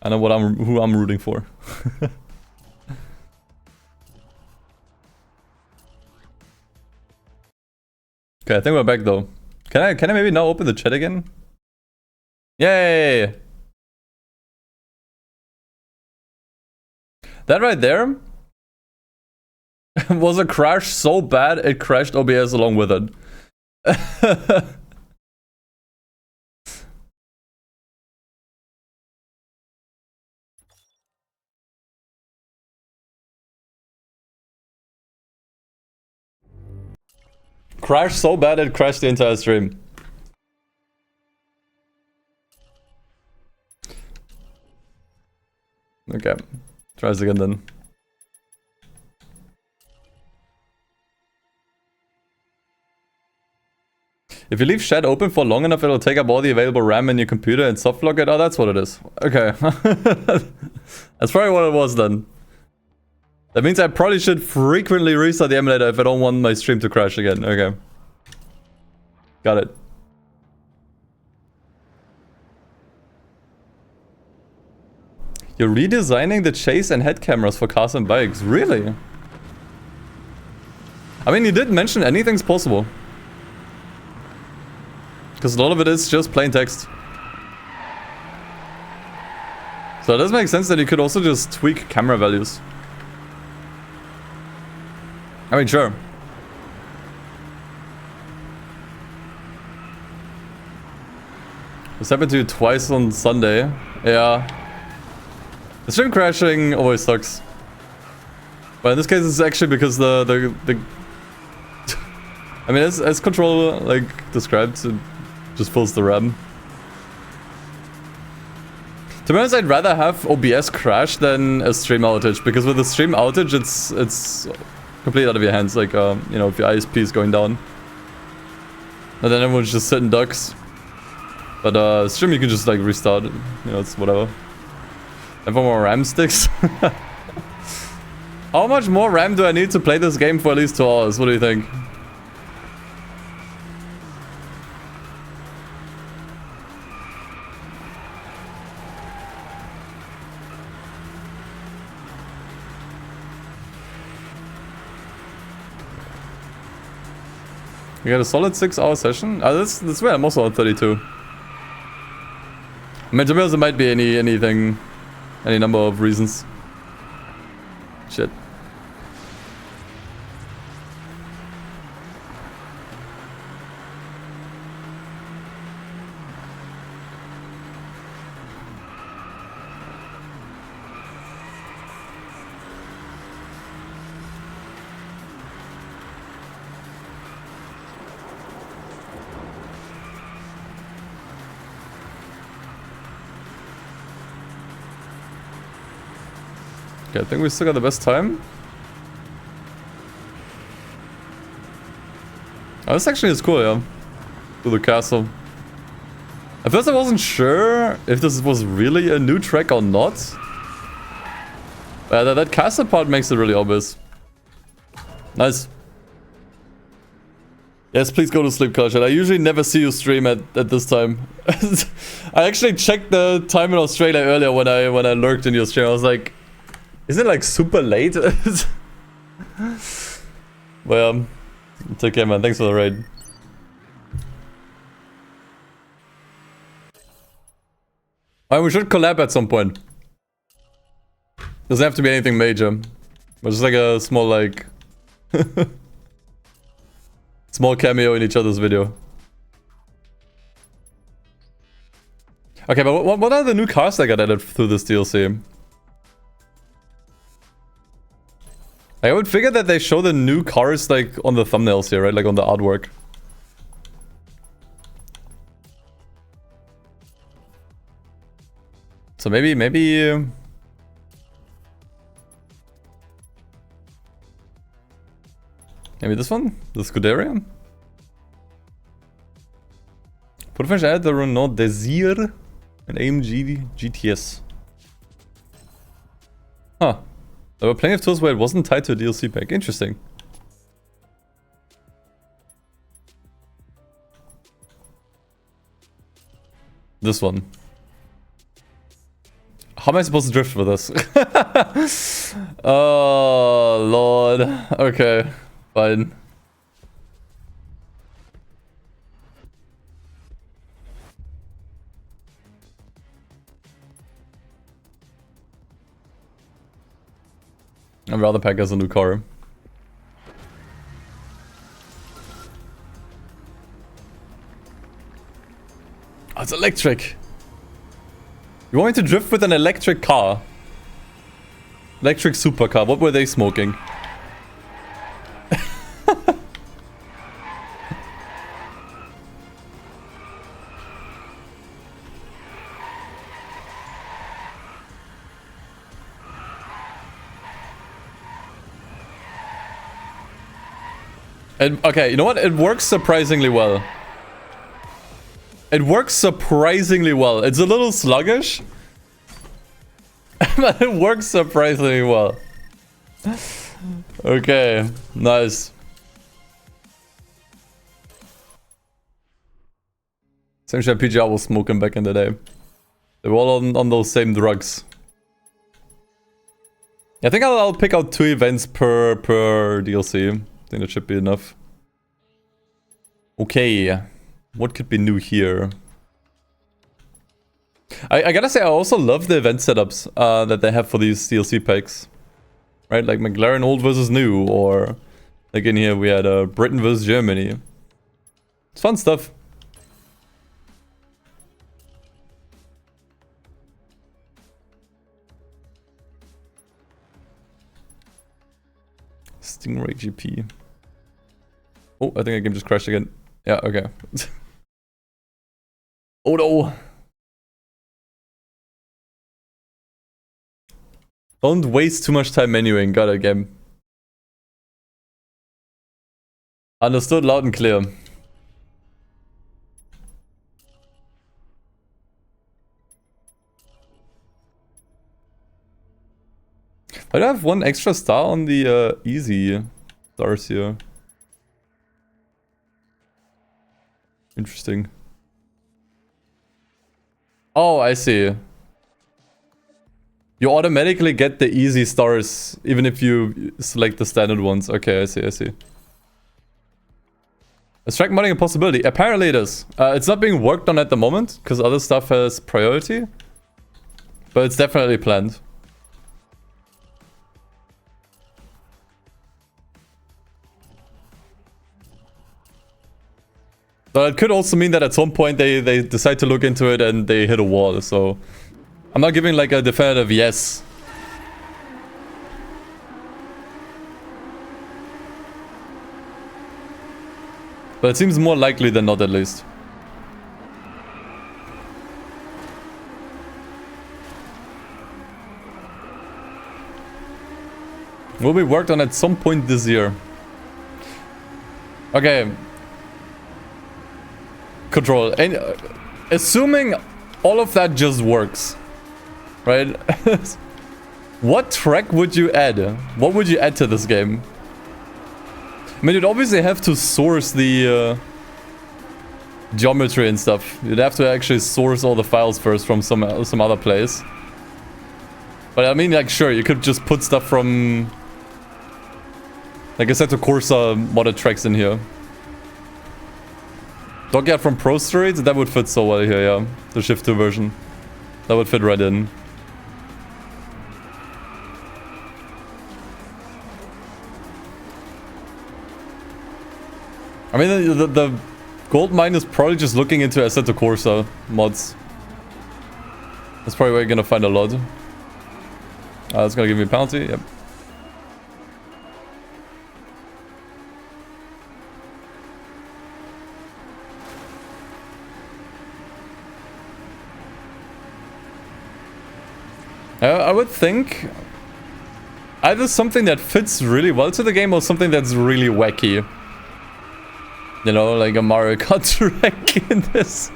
I know who I'm rooting for. Okay, I think we're back though. Can I maybe now open the chat again? Yay! That right there was a crash so bad it crashed OBS along with it. Crashed so bad it crashed the entire stream. Okay, try this again then. If you leave chat open for long enough, it'll take up all the available RAM in your computer and soft lock it. Oh, that's what it is. Okay. That's probably what it was then. That means I probably should frequently restart the emulator if I don't want my stream to crash again. Okay. Got it. You're redesigning the chase and head cameras for cars and bikes. Really? I mean, you didn't mention anything's possible. Because a lot of it is just plain text. So it does make sense that you could also just tweak camera values. I mean, sure. This happened to you twice on Sunday. Yeah. The stream crashing always sucks. But in this case, it's actually because the I mean, as controller like described, it just fills the RAM. To be honest, I'd rather have OBS crash than a stream outage, because with a stream outage, it's completely out of your hands. Like, you know, if your ISP is going down, and then everyone's just sitting ducks. But stream, you can just like restart it. You know, it's whatever. And for more RAM sticks. How much more RAM do I need to play this game for at least 2 hours? What do you think? We got a solid 6-hour session. That's where I'm also on 32. I mean, to be honest, it might be any number of reasons. Shit. Okay, I think we still got the best time. Oh, this actually is cool, yeah. To the castle. At first I wasn't sure if this was really a new track or not. That castle part makes it really obvious. Nice. Yes, please go to sleep, Culture. I usually never see you stream at this time. I actually checked the time in Australia earlier when I lurked in your stream. I was like, isn't it like super late? Well, take care, man. Thanks for the raid. Alright, we should collab at some point. Doesn't have to be anything major. But just like a small, like... small cameo in each other's video. Okay, but what are the new cars that got added through this DLC? I would figure that they show the new cars like on the thumbnails here, right? Like on the artwork. So maybe this one? The Scuderia? Put I add the Renault Desire and AMG GTS. Huh. There were plenty of tools where it wasn't tied to a DLC pack. Interesting. This one. How am I supposed to drift with this? Oh, Lord. Okay, fine. I'd rather pack as a new car. Oh, it's electric. You want me to drift with an electric car? Electric supercar. What were they smoking? And, okay, you know what? It works surprisingly well. It works surprisingly well. It's a little sluggish. But it works surprisingly well. Okay, nice. Same shit PGR was smoking back in the day. They were all on those same drugs. I think I'll pick out 2 events per DLC. I think that should be enough. Okay. What could be new here? I gotta say, I also love the event setups that they have for these DLC packs. Right, like McLaren old versus new, or like in here we had Britain versus Germany. It's fun stuff. Stingray GP. Oh, I think the game just crashed again. Yeah, okay. Oh no! Don't waste too much time menuing. Got it, game. Understood loud and clear. I have 1 extra star on the easy stars here. Interesting. Oh, I see. You automatically get the easy stars even if you select the standard ones. Okay, I see, I see. Is track modding a possibility? Apparently it is. It's not being worked on at the moment because other stuff has priority. But it's definitely planned. But it could also mean that at some point they decide to look into it and they hit a wall, so... I'm not giving like a definitive yes. But it seems more likely than not, at least. Will be worked on at some point this year. Okay. Control. And, assuming all of that just works. Right? What track would you add? What would you add to this game? I mean, you'd obviously have to source the geometry and stuff. You'd have to actually source all the files first from some other place. But I mean, like, sure, you could just put stuff from... like Assetto Corsa modded tracks in here. Dockyard from Pro Street? That would fit so well here, yeah. The Shift 2 version. That would fit right in. I mean, the gold mine is probably just looking into Assetto Corsa mods. That's probably where you're gonna find a lot. That's gonna give me a penalty, yep. I would think either something that fits really well to the game or something that's really wacky. You know, like a Mario Kart track in this.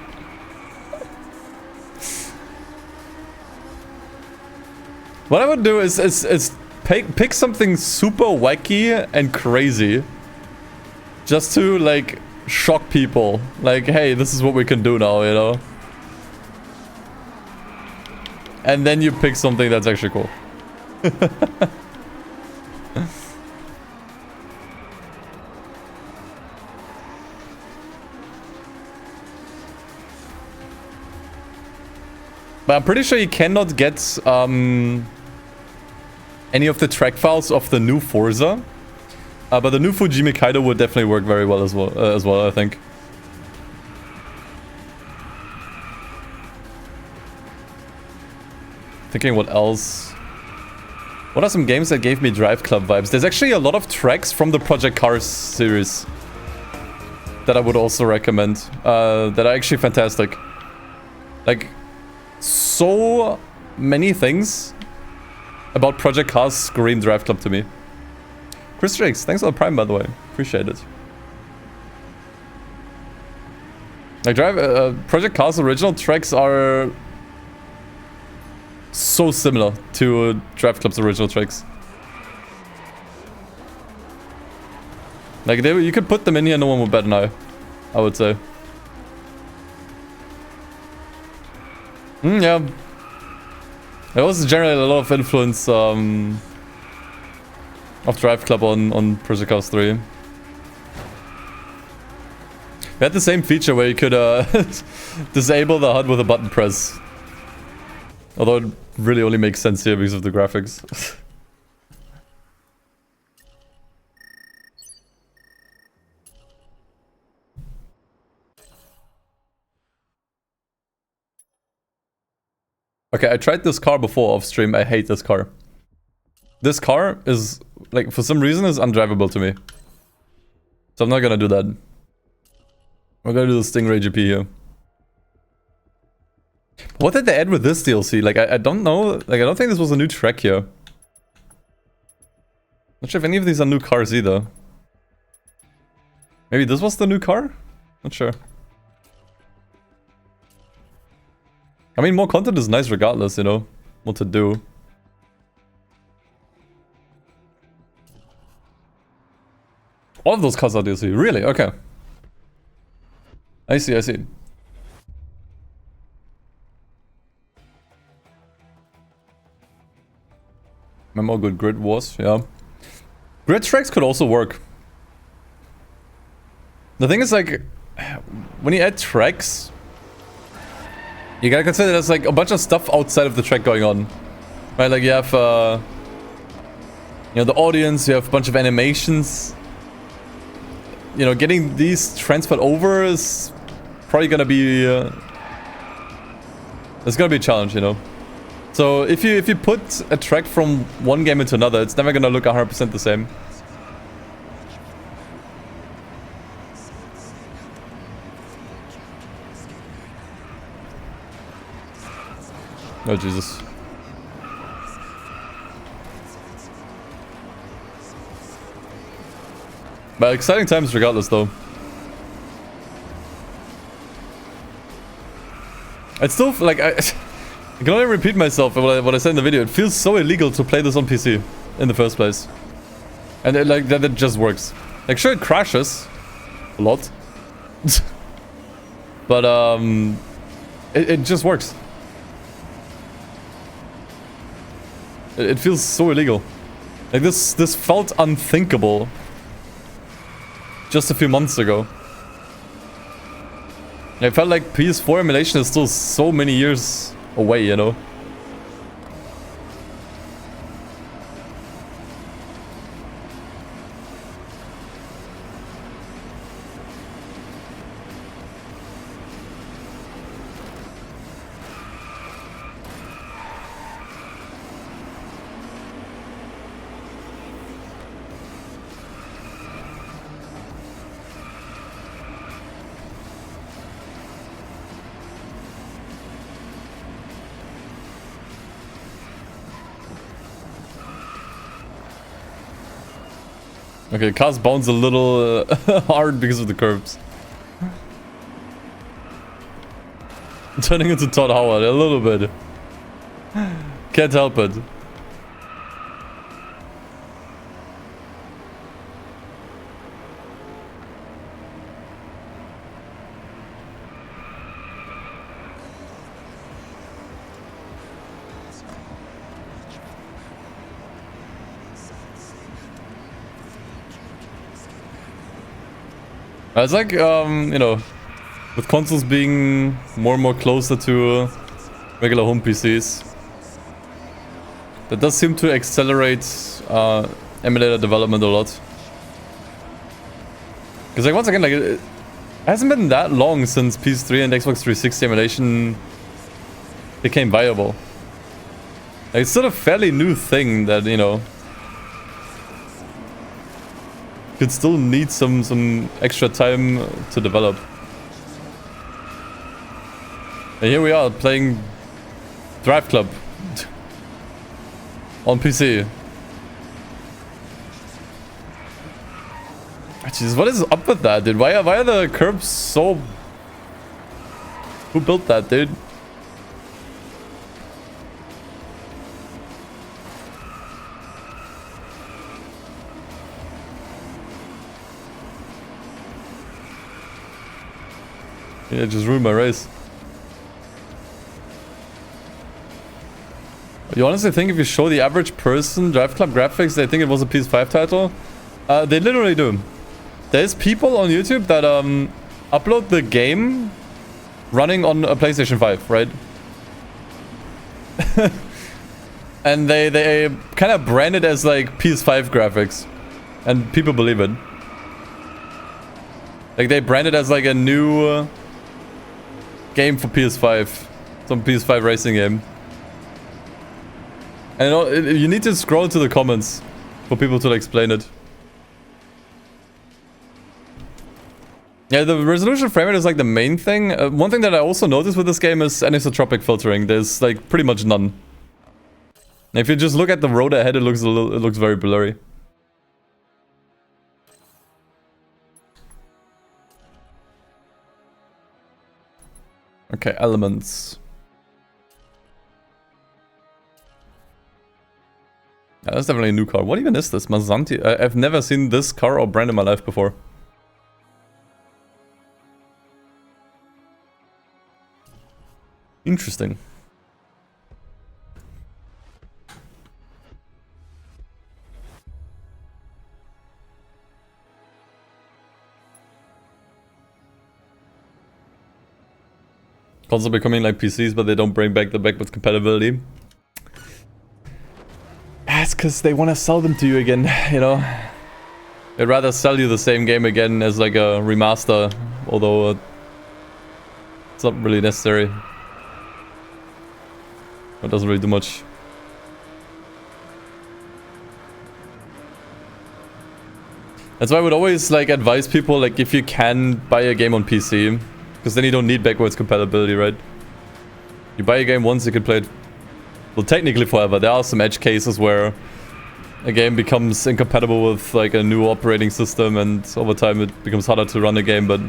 What I would do is pick something super wacky and crazy. Just to, like, shock people. Like, hey, this is what we can do now, you know? and then you pick something that's actually cool. But I'm pretty sure you cannot get any of the track files of the new Forza. But the new Fujimi Kaido would definitely work very well, I think. Thinking what else? What are some games that gave me Driveclub vibes? There's actually a lot of tracks from the Project Cars series that I would also recommend. That are actually fantastic. Like, so many things about Project Cars scream Driveclub to me. Chris Drakes, thanks for the Prime, by the way. Appreciate it. Like, Project Cars original tracks are so similar to Driveclub's original tracks. Like, you could put them in here, no one would bat an eye, I would say. Yeah. There was generally a lot of influence of Driveclub on Project Cars 3. We had the same feature where you could disable the HUD with a button press. Although it really only makes sense here because of the graphics. Okay, I tried this car before off stream. I hate this car. This car is, like, for some reason is undrivable to me. So I'm not gonna do that. We're gonna do the Stingray GP here. What did they add with this DLC? Like, I don't know. Like, I don't think this was a new track here. Not sure if any of these are new cars either. Maybe this was the new car? Not sure. I mean, more content is nice regardless, you know, what to do. All of those cars are DLC, really? Okay. I see, I see. Remember how good Grid was? Yeah. Grid tracks could also work. The thing is, like, when you add tracks, you gotta consider there's like a bunch of stuff outside of the track going on. Right, like you have, you know, the audience, you have a bunch of animations. You know, getting these transferred over is probably gonna be, it's gonna be a challenge, you know. So if you put a track from one game into another, it's never gonna look 100% the same. Oh, Jesus. But exciting times regardless, though. It's still, like, I can only repeat myself what I said in the video. It feels so illegal to play this on PC in the first place. And it, like, that it just works. Like, sure, it crashes a lot. But, it just works. It feels so illegal. Like, this felt unthinkable just a few months ago. I felt like PS4 emulation is still so many years away, you know? Okay, cars bounce a little hard because of the curbs. Turning into Todd Howard a little bit. Can't help it. It's like, you know, with consoles being more and more closer to regular home PCs, that does seem to accelerate emulator development a lot. Because like once again, like it hasn't been that long since PS3 and Xbox 360 emulation became viable. Like, it's still a fairly new thing that, you know, could still need some extra time to develop. And here we are playing Driveclub on PC. Jesus, what is up with that, dude? Why are the curbs so... Who built that, dude? Yeah, just ruined my race. You honestly think if you show the average person Driveclub graphics, they think it was a PS5 title? They literally do. There's people on YouTube that upload the game running on a PlayStation 5, right? And they kind of brand it as like PS5 graphics. And people believe it. Like they brand it as like a new game for PS5. Some PS5 racing game. And you need to scroll to the comments for people to explain it. Yeah, the resolution frame rate is like the main thing. One thing that I also noticed with this game is anisotropic filtering. There's like pretty much none. And if you just look at the road ahead, it looks very blurry. Okay, elements. Yeah, that's definitely a new car. What even is this? Mazzanti? I've never seen this car or brand in my life before. Interesting. Consoles becoming like PCs, but they don't bring back the backwards compatibility. That's because they want to sell them to you again, you know? They'd rather sell you the same game again as like a remaster, although it's not really necessary. It doesn't really do much. That's why I would always like advise people, like if you can buy a game on PC, because then you don't need backwards compatibility, right? You buy a game once, you can play it, well, technically forever. There are some edge cases where a game becomes incompatible with like a new operating system, and over time it becomes harder to run a game, but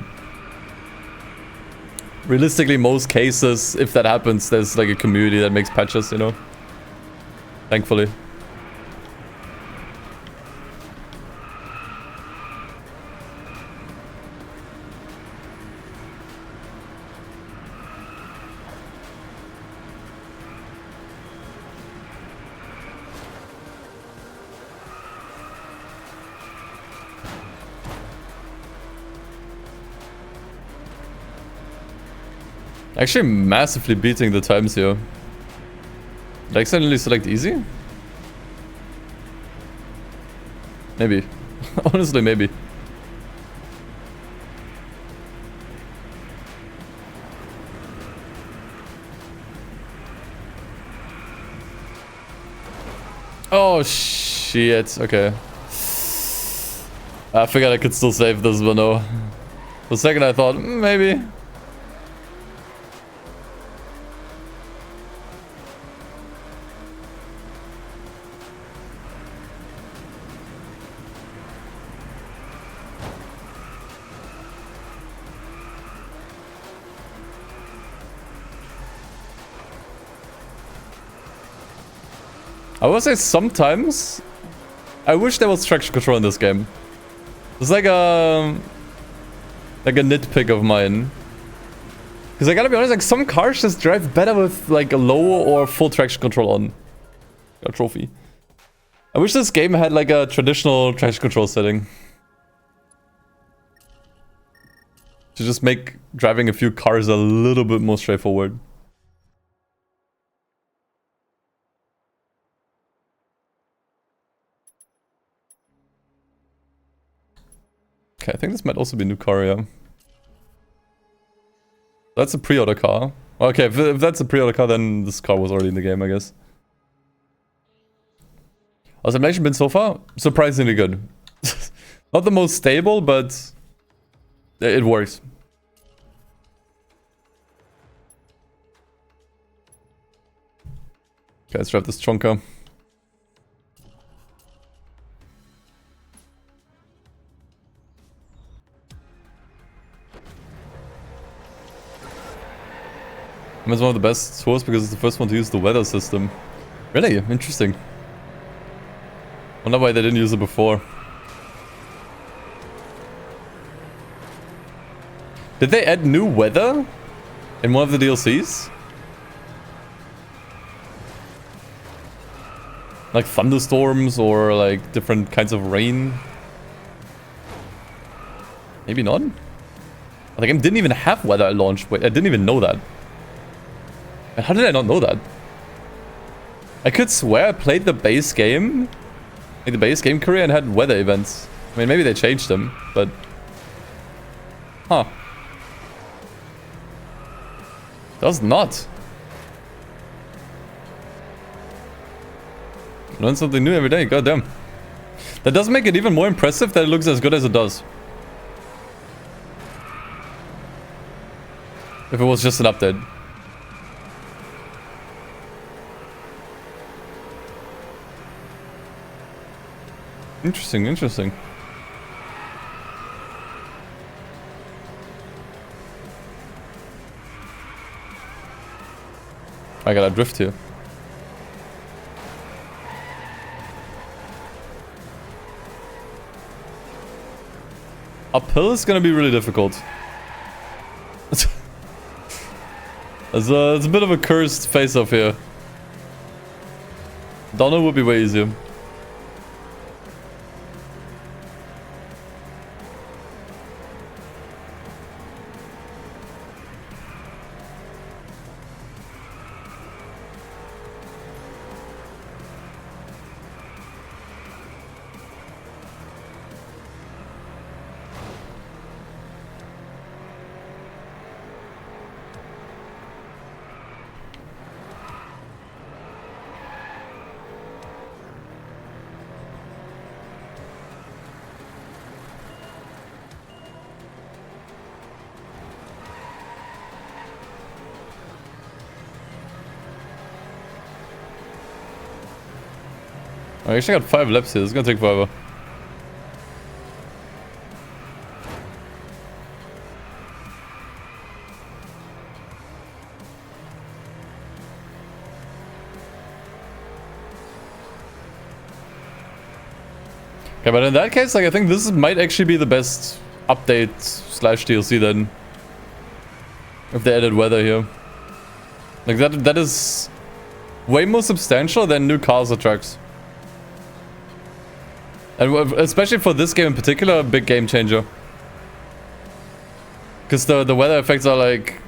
realistically, most cases, if that happens, there's like a community that makes patches, you know? Thankfully. Actually massively beating the times here. Did I accidentally select easy? Maybe. Honestly, maybe. Oh shit, okay. I figured I could still save this, but no. For a second I thought, maybe. I will say sometimes I wish there was traction control in this game. It's like a nitpick of mine. Because I gotta be honest, like some cars just drive better with like a low or full traction control on. Got a trophy. I wish this game had like a traditional traction control setting. to just make driving a few cars a little bit more straightforward. Okay, I think this might also be a new car, yeah. That's a pre-order car. Okay, if that's a pre-order car, then this car was already in the game, I guess. How's emulation been so far? Surprisingly good. Not the most stable, but it works. Okay, let's drive this trunker. It's one of the best tours because it's the first one to use the weather system. Really? Interesting. Wonder why they didn't use it before. Did they add new weather in one of the DLCs? Like thunderstorms or like different kinds of rain? Maybe not? The game didn't even have weather at launch. Wait, I didn't even know that. And how did I not know that? I could swear I played the base game, like the base game career, and had weather events. I mean, maybe they changed them, but... Huh. Does not. Learn something new every day, goddamn. That does make it even more impressive that it looks as good as it does. If it was just an update. Interesting, interesting. I gotta drift here. Uphill is gonna be really difficult. It's a bit of a cursed face-off here. Downhill would be way easier. I actually got 5 laps here, it's gonna take forever. Okay, but in that case, like, I think this might actually be the best update slash DLC then. If they added weather here. Like, that is way more substantial than new cars or trucks. And especially for this game in particular, a big game changer. Because the weather effects are like...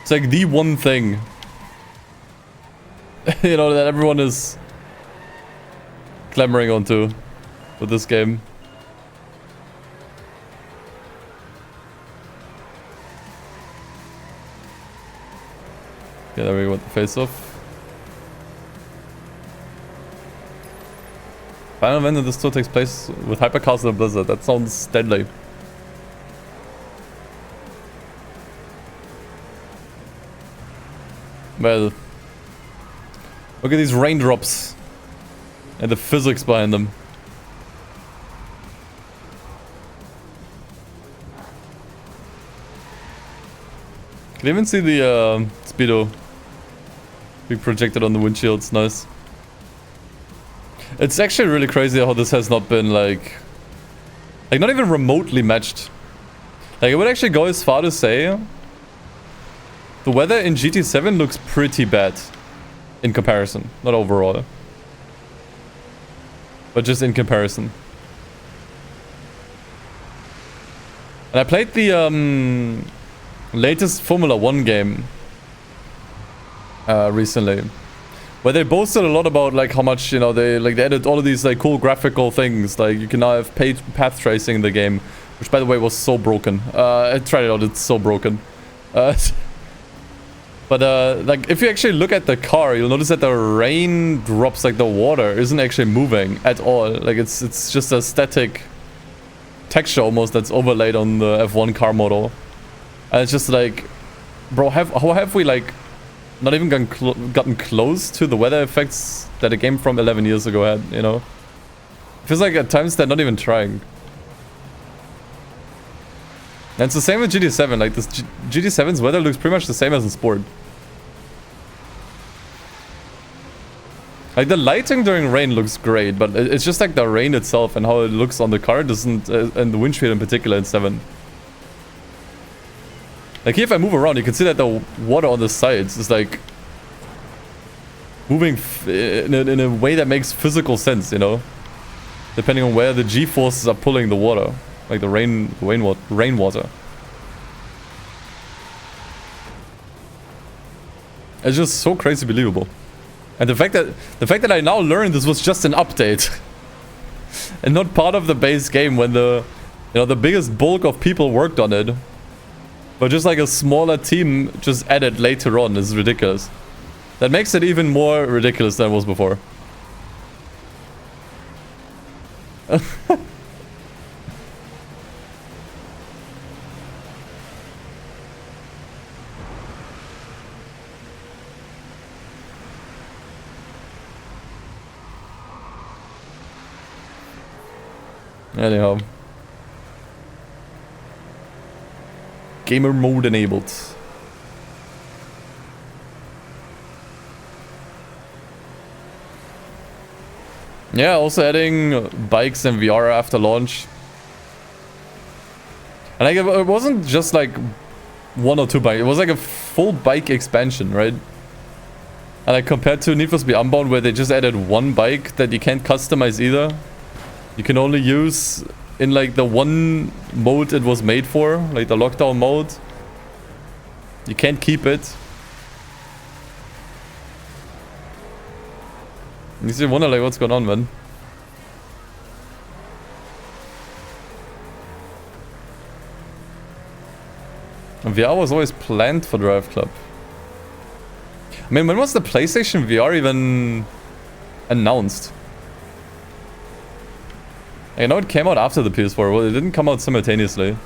It's like the one thing. You know, that everyone is clamoring onto with this game. Okay, there we go with the face-off. Final event of this tour takes place with hypercars in a blizzard. That sounds deadly. Well, look at these raindrops and the physics behind them. Can you even see the speedo being projected on the windshields? Nice. It's actually really crazy how this has not been like not even remotely matched. Like, I would actually go as far to say the weather in GT7 looks pretty bad in comparison, not overall, but just in comparison. And I played the latest Formula 1 game recently, where they boasted a lot about like how much, you know, they added all of these like cool graphical things. Like you can now have path tracing in the game, which by the way was so broken. I tried it out, it's so broken. But like if you actually look at the car, you'll notice that the raindrops, like the water, isn't actually moving at all. Like it's just a static texture almost that's overlaid on the F1 car model. And it's just like, bro, how have we like not even gotten close to the weather effects that a game from 11 years ago had, you know? It feels like at times they're not even trying. And it's the same with GT7, like this GT7's weather looks pretty much the same as in Sport. Like the lighting during rain looks great, but it's just like the rain itself and how it looks on the car doesn't, and the windshield in particular in 7. Like here if I move around, you can see that the water on the sides is like moving in a way that makes physical sense, you know? Depending on where the G-forces are pulling the water. Like the rainwater. It's just so crazy believable. And the fact that I now learned this was just an update and not part of the base game when the, you know, the biggest bulk of people worked on it, but just like a smaller team just added later on is ridiculous. That makes it even more ridiculous than it was before. Anyhow. Gamer mode enabled. Yeah, also adding bikes and VR after launch. And like, it wasn't just like 1 or 2 bikes, it was like a full bike expansion, right? And like compared to Need for Speed Unbound where they just added 1 bike that you can't customize either. You can only use in like the one mode it was made for, like the lockdown mode. You can't keep it. You still wonder like what's going on, man. And VR was always planned for Driveclub. I mean, when was the PlayStation VR even announced? I know it came out after the PS4, well, it didn't come out simultaneously.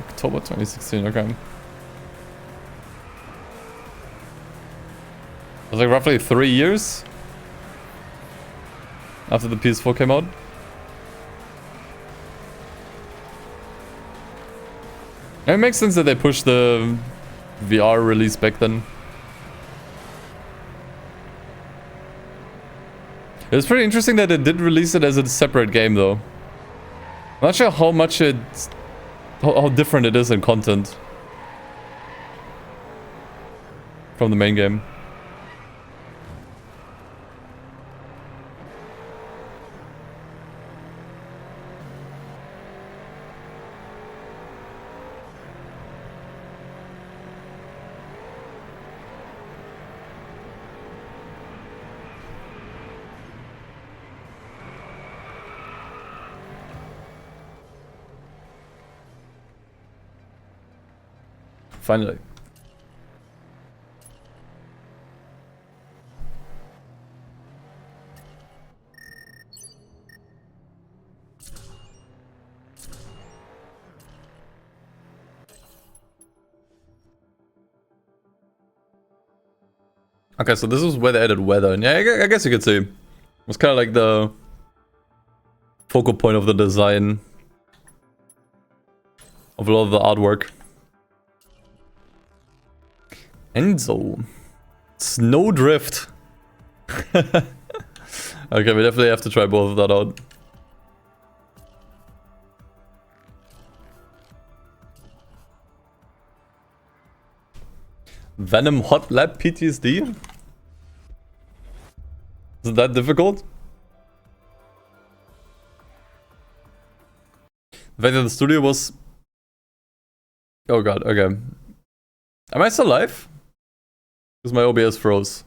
October 2016, okay. It was like roughly 3 years after the PS4 came out. And it makes sense that they pushed the VR release back then. It was pretty interesting that they did release it as a separate game though. I'm not sure how much how different it is in content from the main game. Finally. Okay, so this is where they added weather. And yeah, I guess you could say. It's kind of like the focal point of the design of a lot of the artwork. Enzo. Snowdrift. Okay, we definitely have to try both of that out. Venom Hot Lab PTSD? Is it that difficult? The fact that the studio was... Oh god, okay. Am I still alive? Because my OBS froze.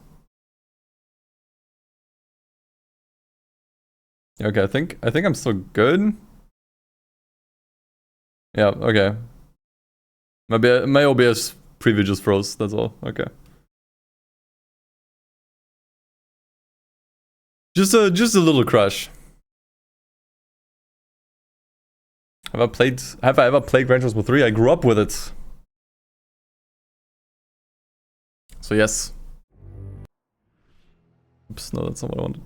Okay, I think I'm still good. Yeah, okay. My OBS preview just froze, that's all. Okay. Just a little crash. Have I ever played Gran Turismo 3? I grew up with it. So yes. Oops, no, that's not what I wanted.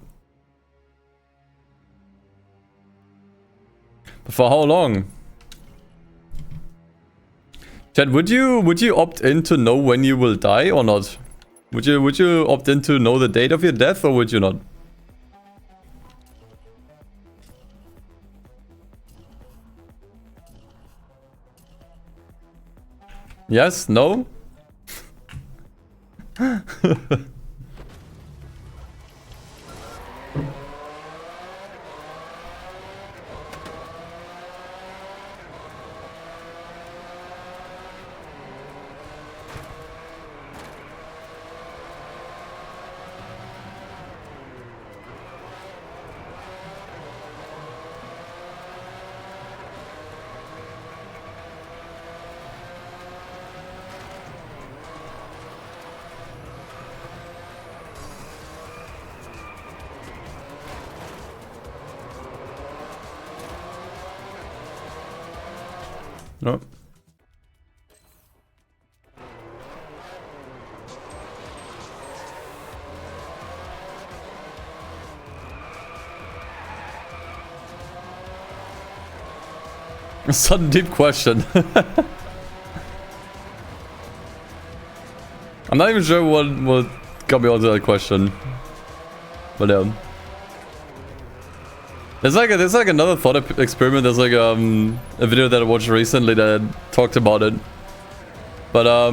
But for how long? Chad, would you opt in to know when you will die or not? Would you opt in to know the date of your death or would you not? Yes? No? No. A sudden deep question. I'm not even sure what got me onto that question. But yeah. There's like another thought experiment. There's like a video that I watched recently that talked about it. But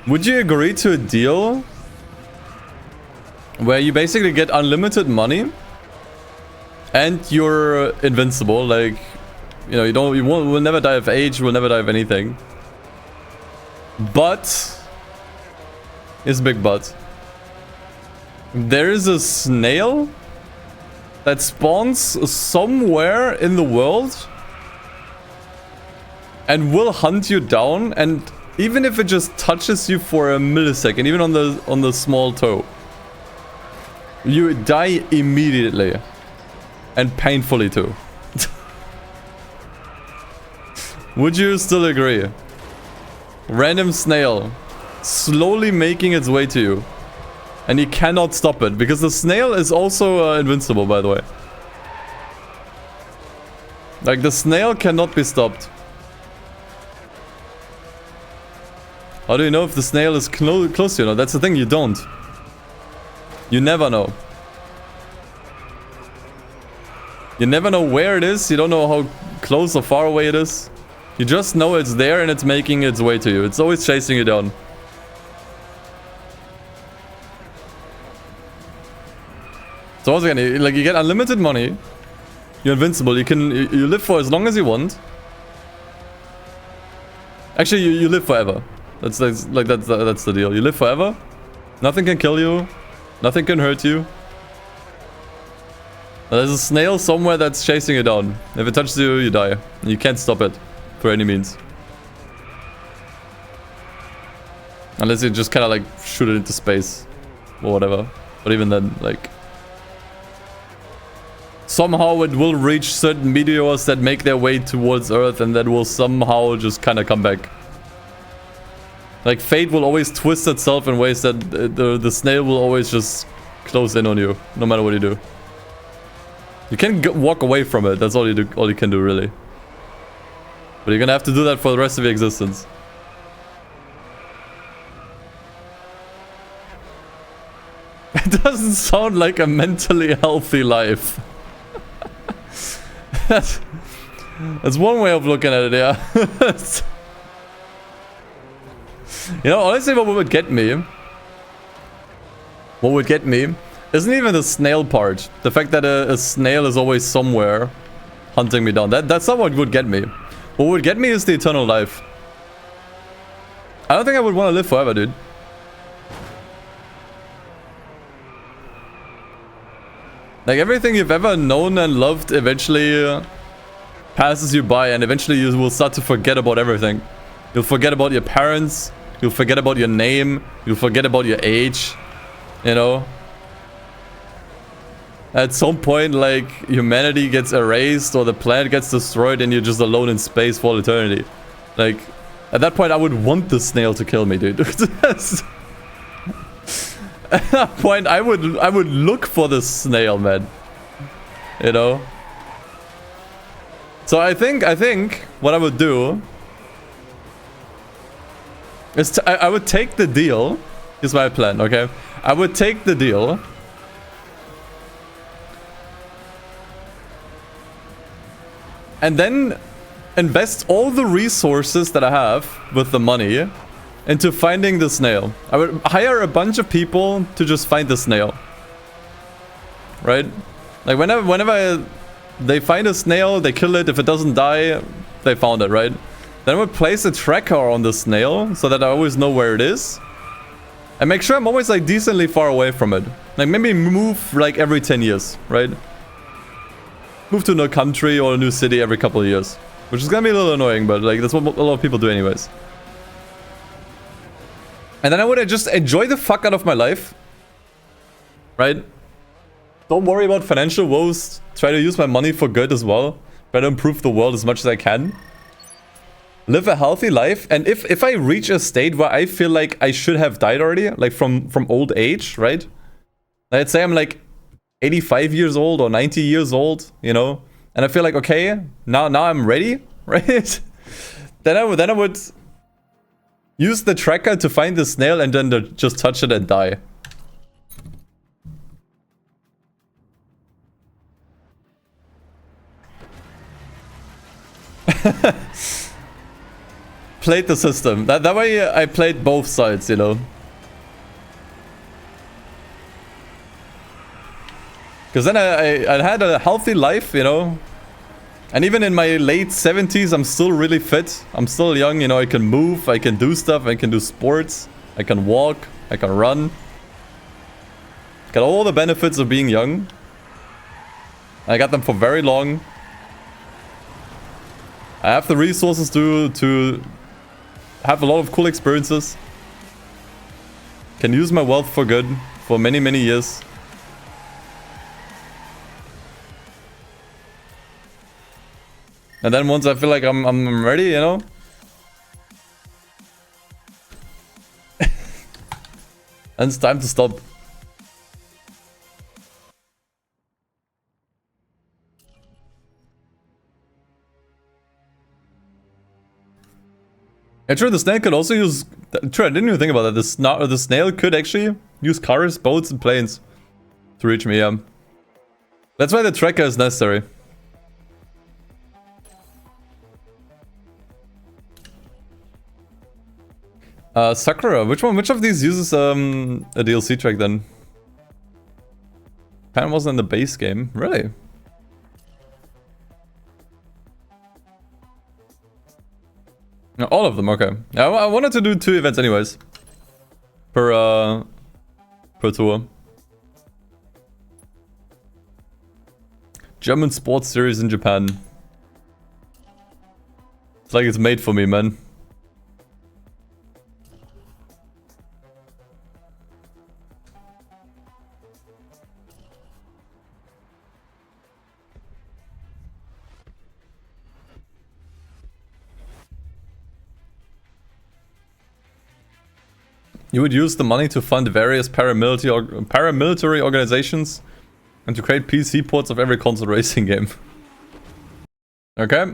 would you agree to a deal where you basically get unlimited money and you're invincible? Like, you know, you will never die of age, you will never die of anything. But it's a big but. There is a snail that spawns somewhere in the world and will hunt you down, and even if it just touches you for a millisecond, even on the small toe, you die immediately and painfully too. Would you still agree? Random snail slowly making its way to you. And you cannot stop it, because the snail is also invincible, by the way. Like, the snail cannot be stopped. How do you know if the snail is close to you? No, that's the thing, you don't. You never know. You never know where it is, you don't know how close or far away it is. You just know it's there and it's making its way to you. It's always chasing you down. So once again, like, you get unlimited money. You're invincible. You live for as long as you want. Actually, you live forever. That's the deal. You live forever. Nothing can kill you. Nothing can hurt you. There's a snail somewhere that's chasing you down. If it touches you, you die. And you can't stop it for any means. Unless you just kind of like shoot it into space or whatever. But even then, like, somehow it will reach certain meteors that make their way towards Earth and that will somehow just kind of come back. Like, fate will always twist itself in ways that the snail will always just close in on you, no matter what you do. You can walk away from it, that's all you can do, really. But you're gonna have to do that for the rest of your existence. It doesn't sound like a mentally healthy life. That's one way of looking at it, yeah. You know, honestly, what would get me... What would get me isn't even the snail part. The fact that a snail is always somewhere hunting me down. That's not what would get me. What would get me is the eternal life. I don't think I would want to live forever, dude. Like, everything you've ever known and loved eventually passes you by, and eventually you will start to forget about everything. You'll forget about your parents, you'll forget about your name, you'll forget about your age, you know? At some point, like, humanity gets erased or the planet gets destroyed and you're just alone in space for eternity. Like, at that point I would want the snail to kill me, dude. At that point, I would look for the snail, man. You know? So I think what I would do is I would take the deal. Here's my plan, okay? I would take the deal. And then invest all the resources that I have with the money into finding the snail. I would hire a bunch of people to just find the snail. Right? Like, whenever they find a snail, they kill it. If it doesn't die, they found it, right? Then I would place a tracker on the snail so that I always know where it is. And make sure I'm always, like, decently far away from it. Like, maybe move, like, every 10 years, right? Move to a new country or a new city every couple of years. Which is gonna be a little annoying, but, like, that's what a lot of people do anyways. And then I would just enjoy the fuck out of my life. Right? Don't worry about financial woes. Try to use my money for good as well. Try to improve the world as much as I can. Live a healthy life. And if I reach a state where I feel like I should have died already, like from old age, right? Let's say I'm like 85 years old or 90 years old, you know? And I feel like, okay, now I'm ready, right? Then I would use the tracker to find the snail and then just touch it and die. Played the system. That way I played both sides, you know. Because then I had a healthy life, you know. And even in my late 70s, I'm still really fit. I'm still young, you know, I can move, I can do stuff, I can do sports, I can walk, I can run. Got all the benefits of being young. I got them for very long. I have the resources to have a lot of cool experiences. Can use my wealth for good for many, many years. And then once I feel like I'm ready, you know? And it's time to stop. Actually, the snail could also use... True, I didn't even think about that. The snail could actually use cars, boats, and planes to reach me, yeah. That's why the tracker is necessary. Sakura, which of these uses a DLC track then? Pan wasn't in the base game, really? No, all of them, okay. I wanted to do 2 events anyways. Per tour. German sports series in Japan. It's like it's made for me, man. You would use the money to fund various paramilitary organizations and to create PC ports of every console racing game. Okay.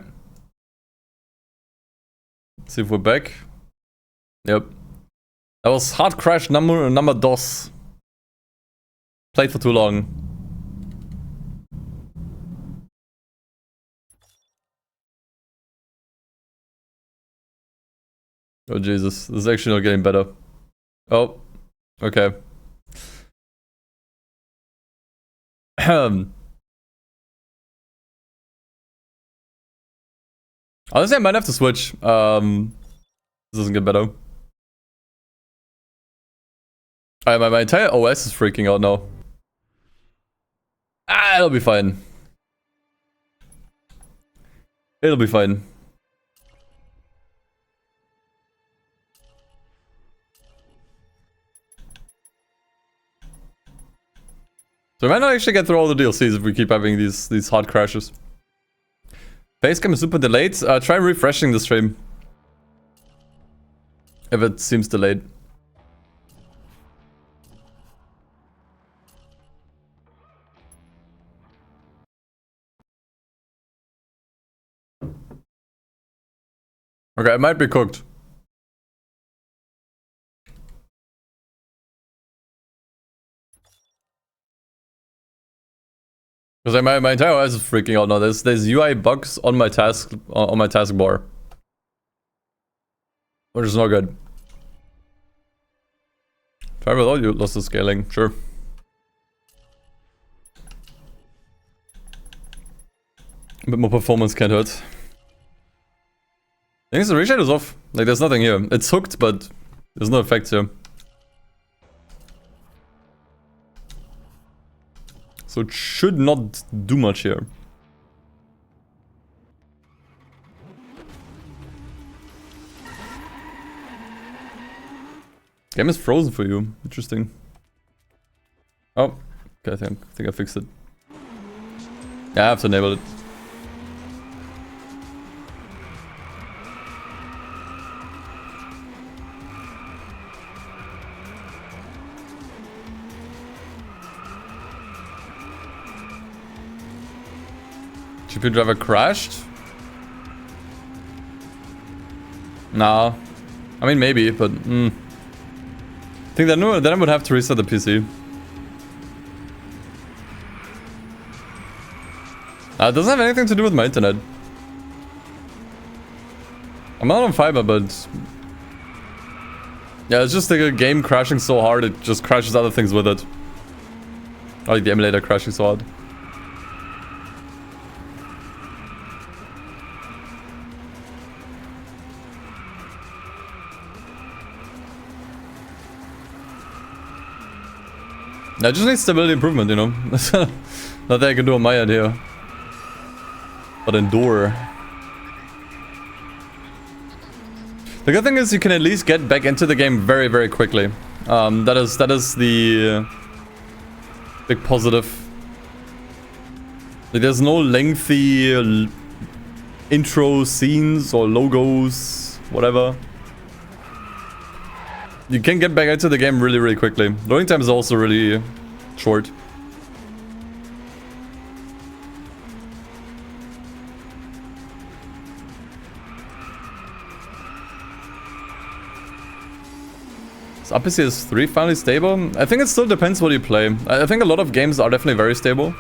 Let's see if we're back. Yep. That was Hard Crash number dos. Played for too long. Oh Jesus, this is actually not getting better. Oh, okay. Honestly, I might have to switch. This doesn't get better. My entire OS is freaking out now. Ah, it'll be fine. It'll be fine. So we might not actually get through all the DLCs if we keep having these hard crashes. Facecam is super delayed. Try refreshing the stream. If it seems delayed. Okay, it might be cooked. Because my entire OS is freaking out now. There's UI bugs on my taskbar, which is not good. Try without you lost the scaling, sure. A bit more performance can't hurt. I think the reshade is off. Like there's nothing here. It's hooked, but there's no effects here. So it should not do much here. Game is frozen for you. Interesting. Oh, okay, I think I fixed it. Yeah, I have to enable it. GPU driver crashed? Nah. I mean, maybe, but... I think then I would have to reset the PC. It doesn't have anything to do with my internet. I'm not on fiber, but... yeah, it's just like a game crashing so hard, it just crashes other things with it. I like the emulator crashing so hard. I just need stability improvement, you know. Nothing I can do on my end here. But endure. The good thing is you can at least get back into the game very, very quickly. That is the big positive. Like, there's no lengthy intro scenes or logos, whatever. You can get back into the game really, really quickly. Loading time is also really short. Is APCS 3 finally stable? I think it still depends what you play. I think a lot of games are definitely very stable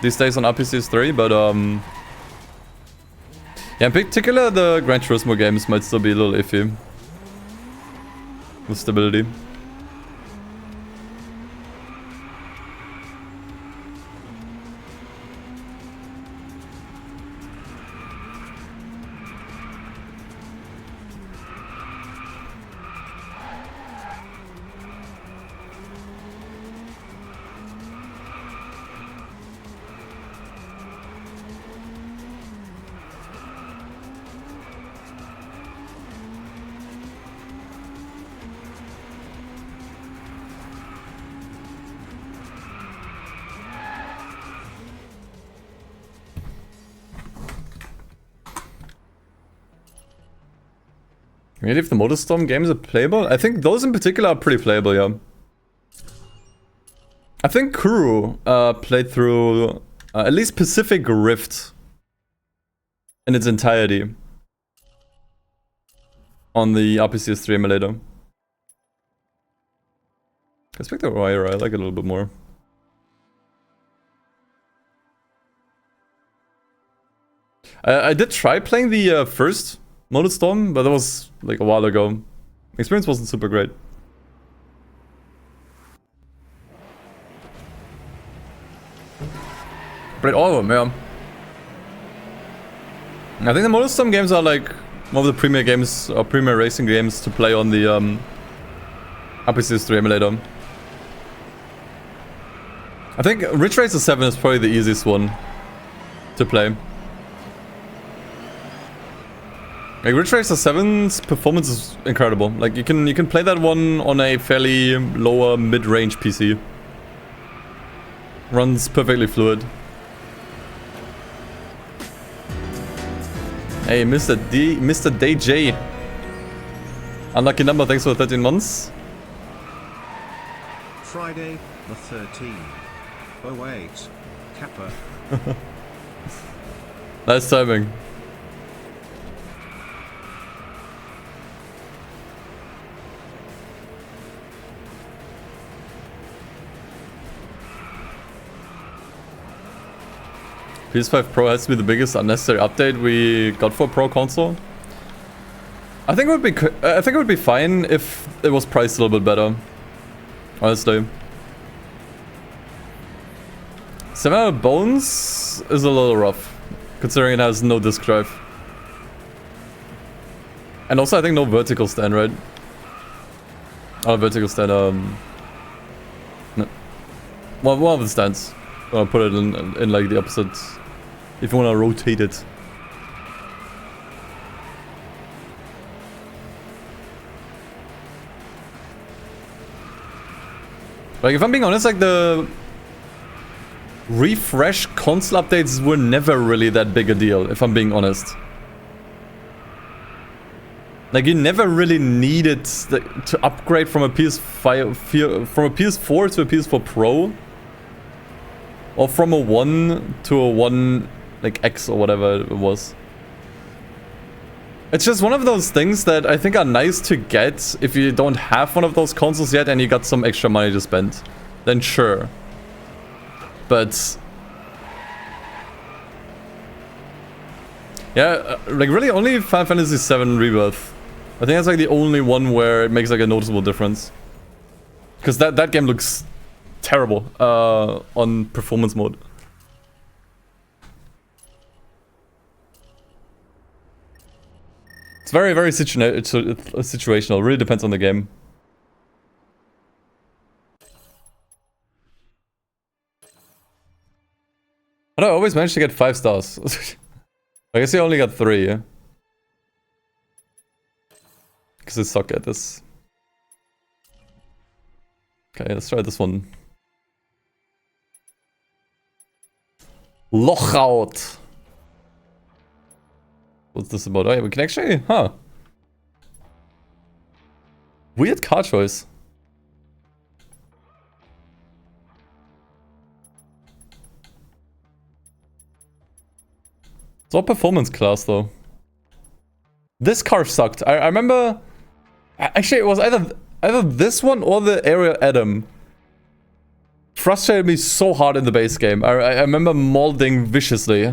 these days on APCS 3, but yeah, in particular the Gran Turismo games might still be a little iffy with stability. Maybe if the Motorstorm games are playable? I think those in particular are pretty playable, yeah. I think Kuru played through at least Pacific Rift in its entirety on the RPCS3 emulator. I expect the wire, I like it a little bit more. I did try playing the first Motorstorm, but that was like a while ago. Experience wasn't super great. Played all of them, yeah. I think the Motorstorm games are like one of the premier games, or premier racing games to play on the RPCS3 emulator. I think Ridge Racer 7 is probably the easiest one to play. Like Ridge Racer 7's performance is incredible. Like you can play that one on a fairly lower mid-range PC. Runs perfectly fluid. Hey, Mr. DJ. Unlucky number, thanks for 13 months. Friday, the 13th. 08. Kappa. Nice timing. PS5 Pro has to be the biggest unnecessary update we got for Pro console. I think it would be fine if it was priced a little bit better. Honestly. 700 bones is a little rough, considering it has no disk drive. And also I think no vertical stand, right? Oh, vertical stand, no. One of the stands. I'll put it in like the opposite, if you want to rotate it. Like if I'm being honest, like the refresh console updates were never really that big a deal, if I'm being honest. Like you never really needed to upgrade from a PS4 to a PS4 Pro. Or from a 1 to a 1, like X or whatever it was. It's just one of those things that I think are nice to get if you don't have one of those consoles yet and you got some extra money to spend. Then sure. But... yeah, like really only Final Fantasy VII Rebirth. I think that's like the only one where it makes like a noticeable difference. Because that game looks terrible on performance mode. It's very, very situational. It really depends on the game. But I always managed to get 5 stars. I guess I only got 3, yeah? Because I suck at this. Okay, let's try this one. Lochout. What's this about? Oh yeah, we can actually... huh. Weird card choice. It's all performance class though. This car sucked. I remember... actually, it was either this one or the Aerial Adam. Frustrated me so hard in the base game. I remember molding viciously.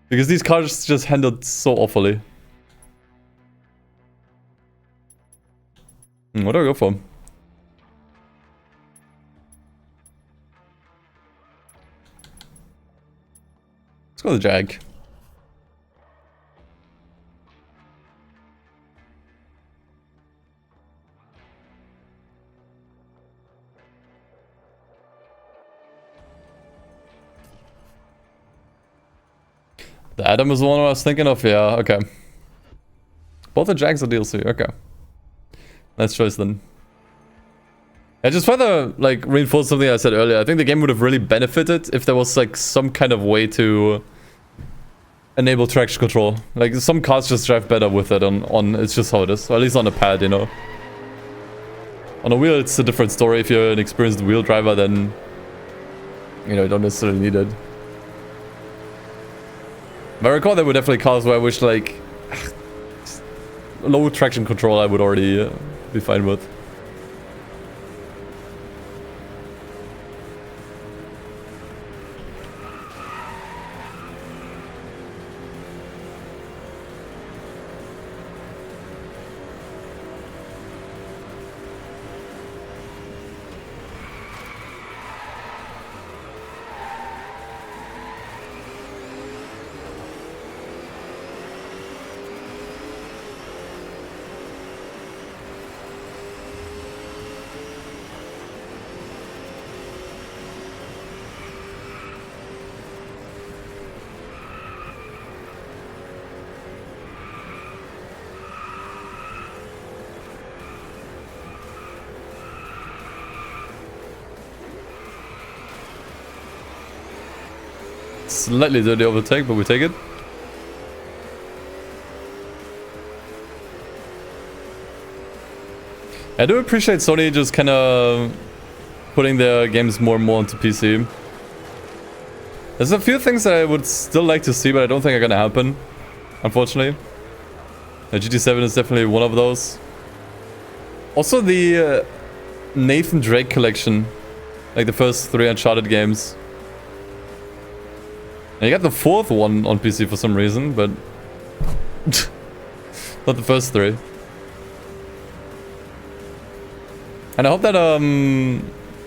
Because these cars just handled so awfully. What do I go for? Let's go with the Jag. The Adam is the one I was thinking of, yeah, okay. Both the Jags are DLC, okay. Nice choice then. I just further, like, reinforce something I said earlier. I think the game would have really benefited if there was, like, some kind of way to enable traction control. Like, some cars just drive better with it on it's just how it is. Or at least on a pad, you know. On a wheel, it's a different story. If you're an experienced wheel driver, then, you know, you don't necessarily need it. But I recall there were definitely cars where I wish, like, low traction control I would already be fine with. Slightly dirty overtake, but we take it. I do appreciate Sony just kind of putting their games more and more onto PC. There's a few things that I would still like to see, but I don't think are gonna happen, unfortunately. GT7 is definitely one of those. Also the Nathan Drake collection, like the first 3 Uncharted games. And you got the 4th one on PC for some reason, but not the first 3. And I hope that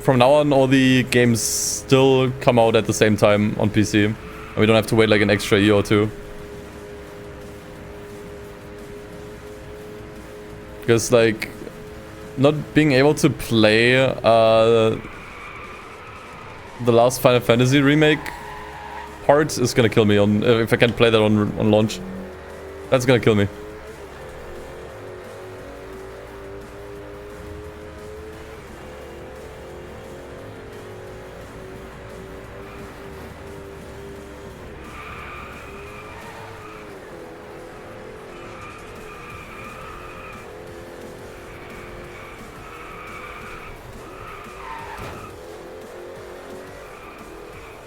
from now on all the games still come out at the same time on PC. And we don't have to wait like an extra year or 2. Because like, not being able to play the last Final Fantasy remake part is gonna kill me on if I can't play that on launch. That's gonna kill me.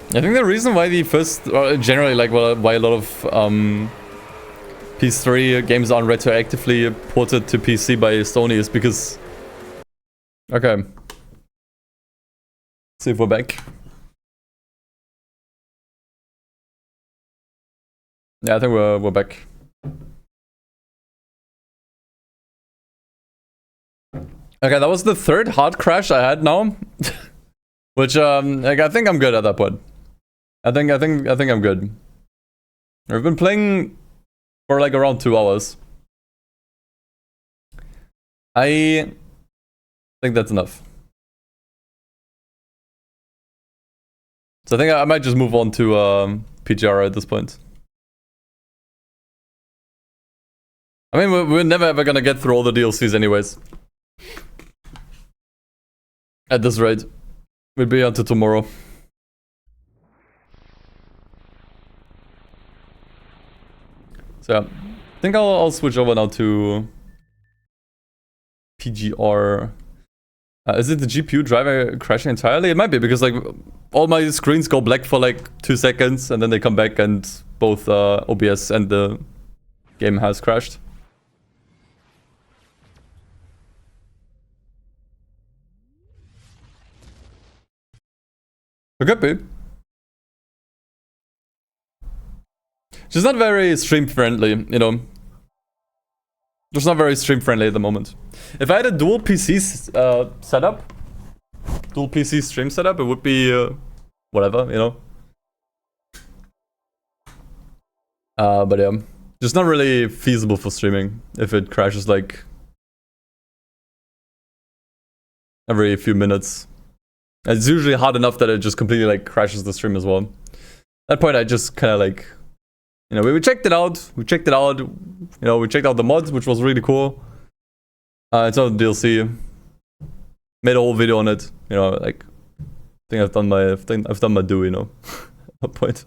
I think the reason why the first, generally like why a lot of PS3 games aren't retroactively ported to PC by Sony is because... Okay. Let's see if we're back. Yeah, I think we're back. Okay, that was the 3rd hard crash I had now. Which like I think I'm good at that point. I think I'm good. I've been playing for like around 2 hours. I think that's enough. So I think I might just move on to PGR at this point. I mean, we're never ever gonna get through all the DLCs anyways. At this rate. We'll be until tomorrow. So yeah, I think I'll switch over now to PGR. Is it the GPU driver crashing entirely? It might be, because like all my screens go black for like 2 seconds and then they come back and both OBS and the game has crashed. It could be. Just not very stream friendly, you know. Just not very stream friendly at the moment. If I had a dual PC setup, dual PC stream setup, it would be whatever, you know. But yeah, just not really feasible for streaming if it crashes like every few minutes. It's usually hard enough that it just completely like crashes the stream as well. At that point, I just kind of like, you know, we checked it out. We checked it out. You know, we checked out the mods, which was really cool. It's not a DLC. Made a whole video on it. You know, like, I think I've done my due. You know, at that point.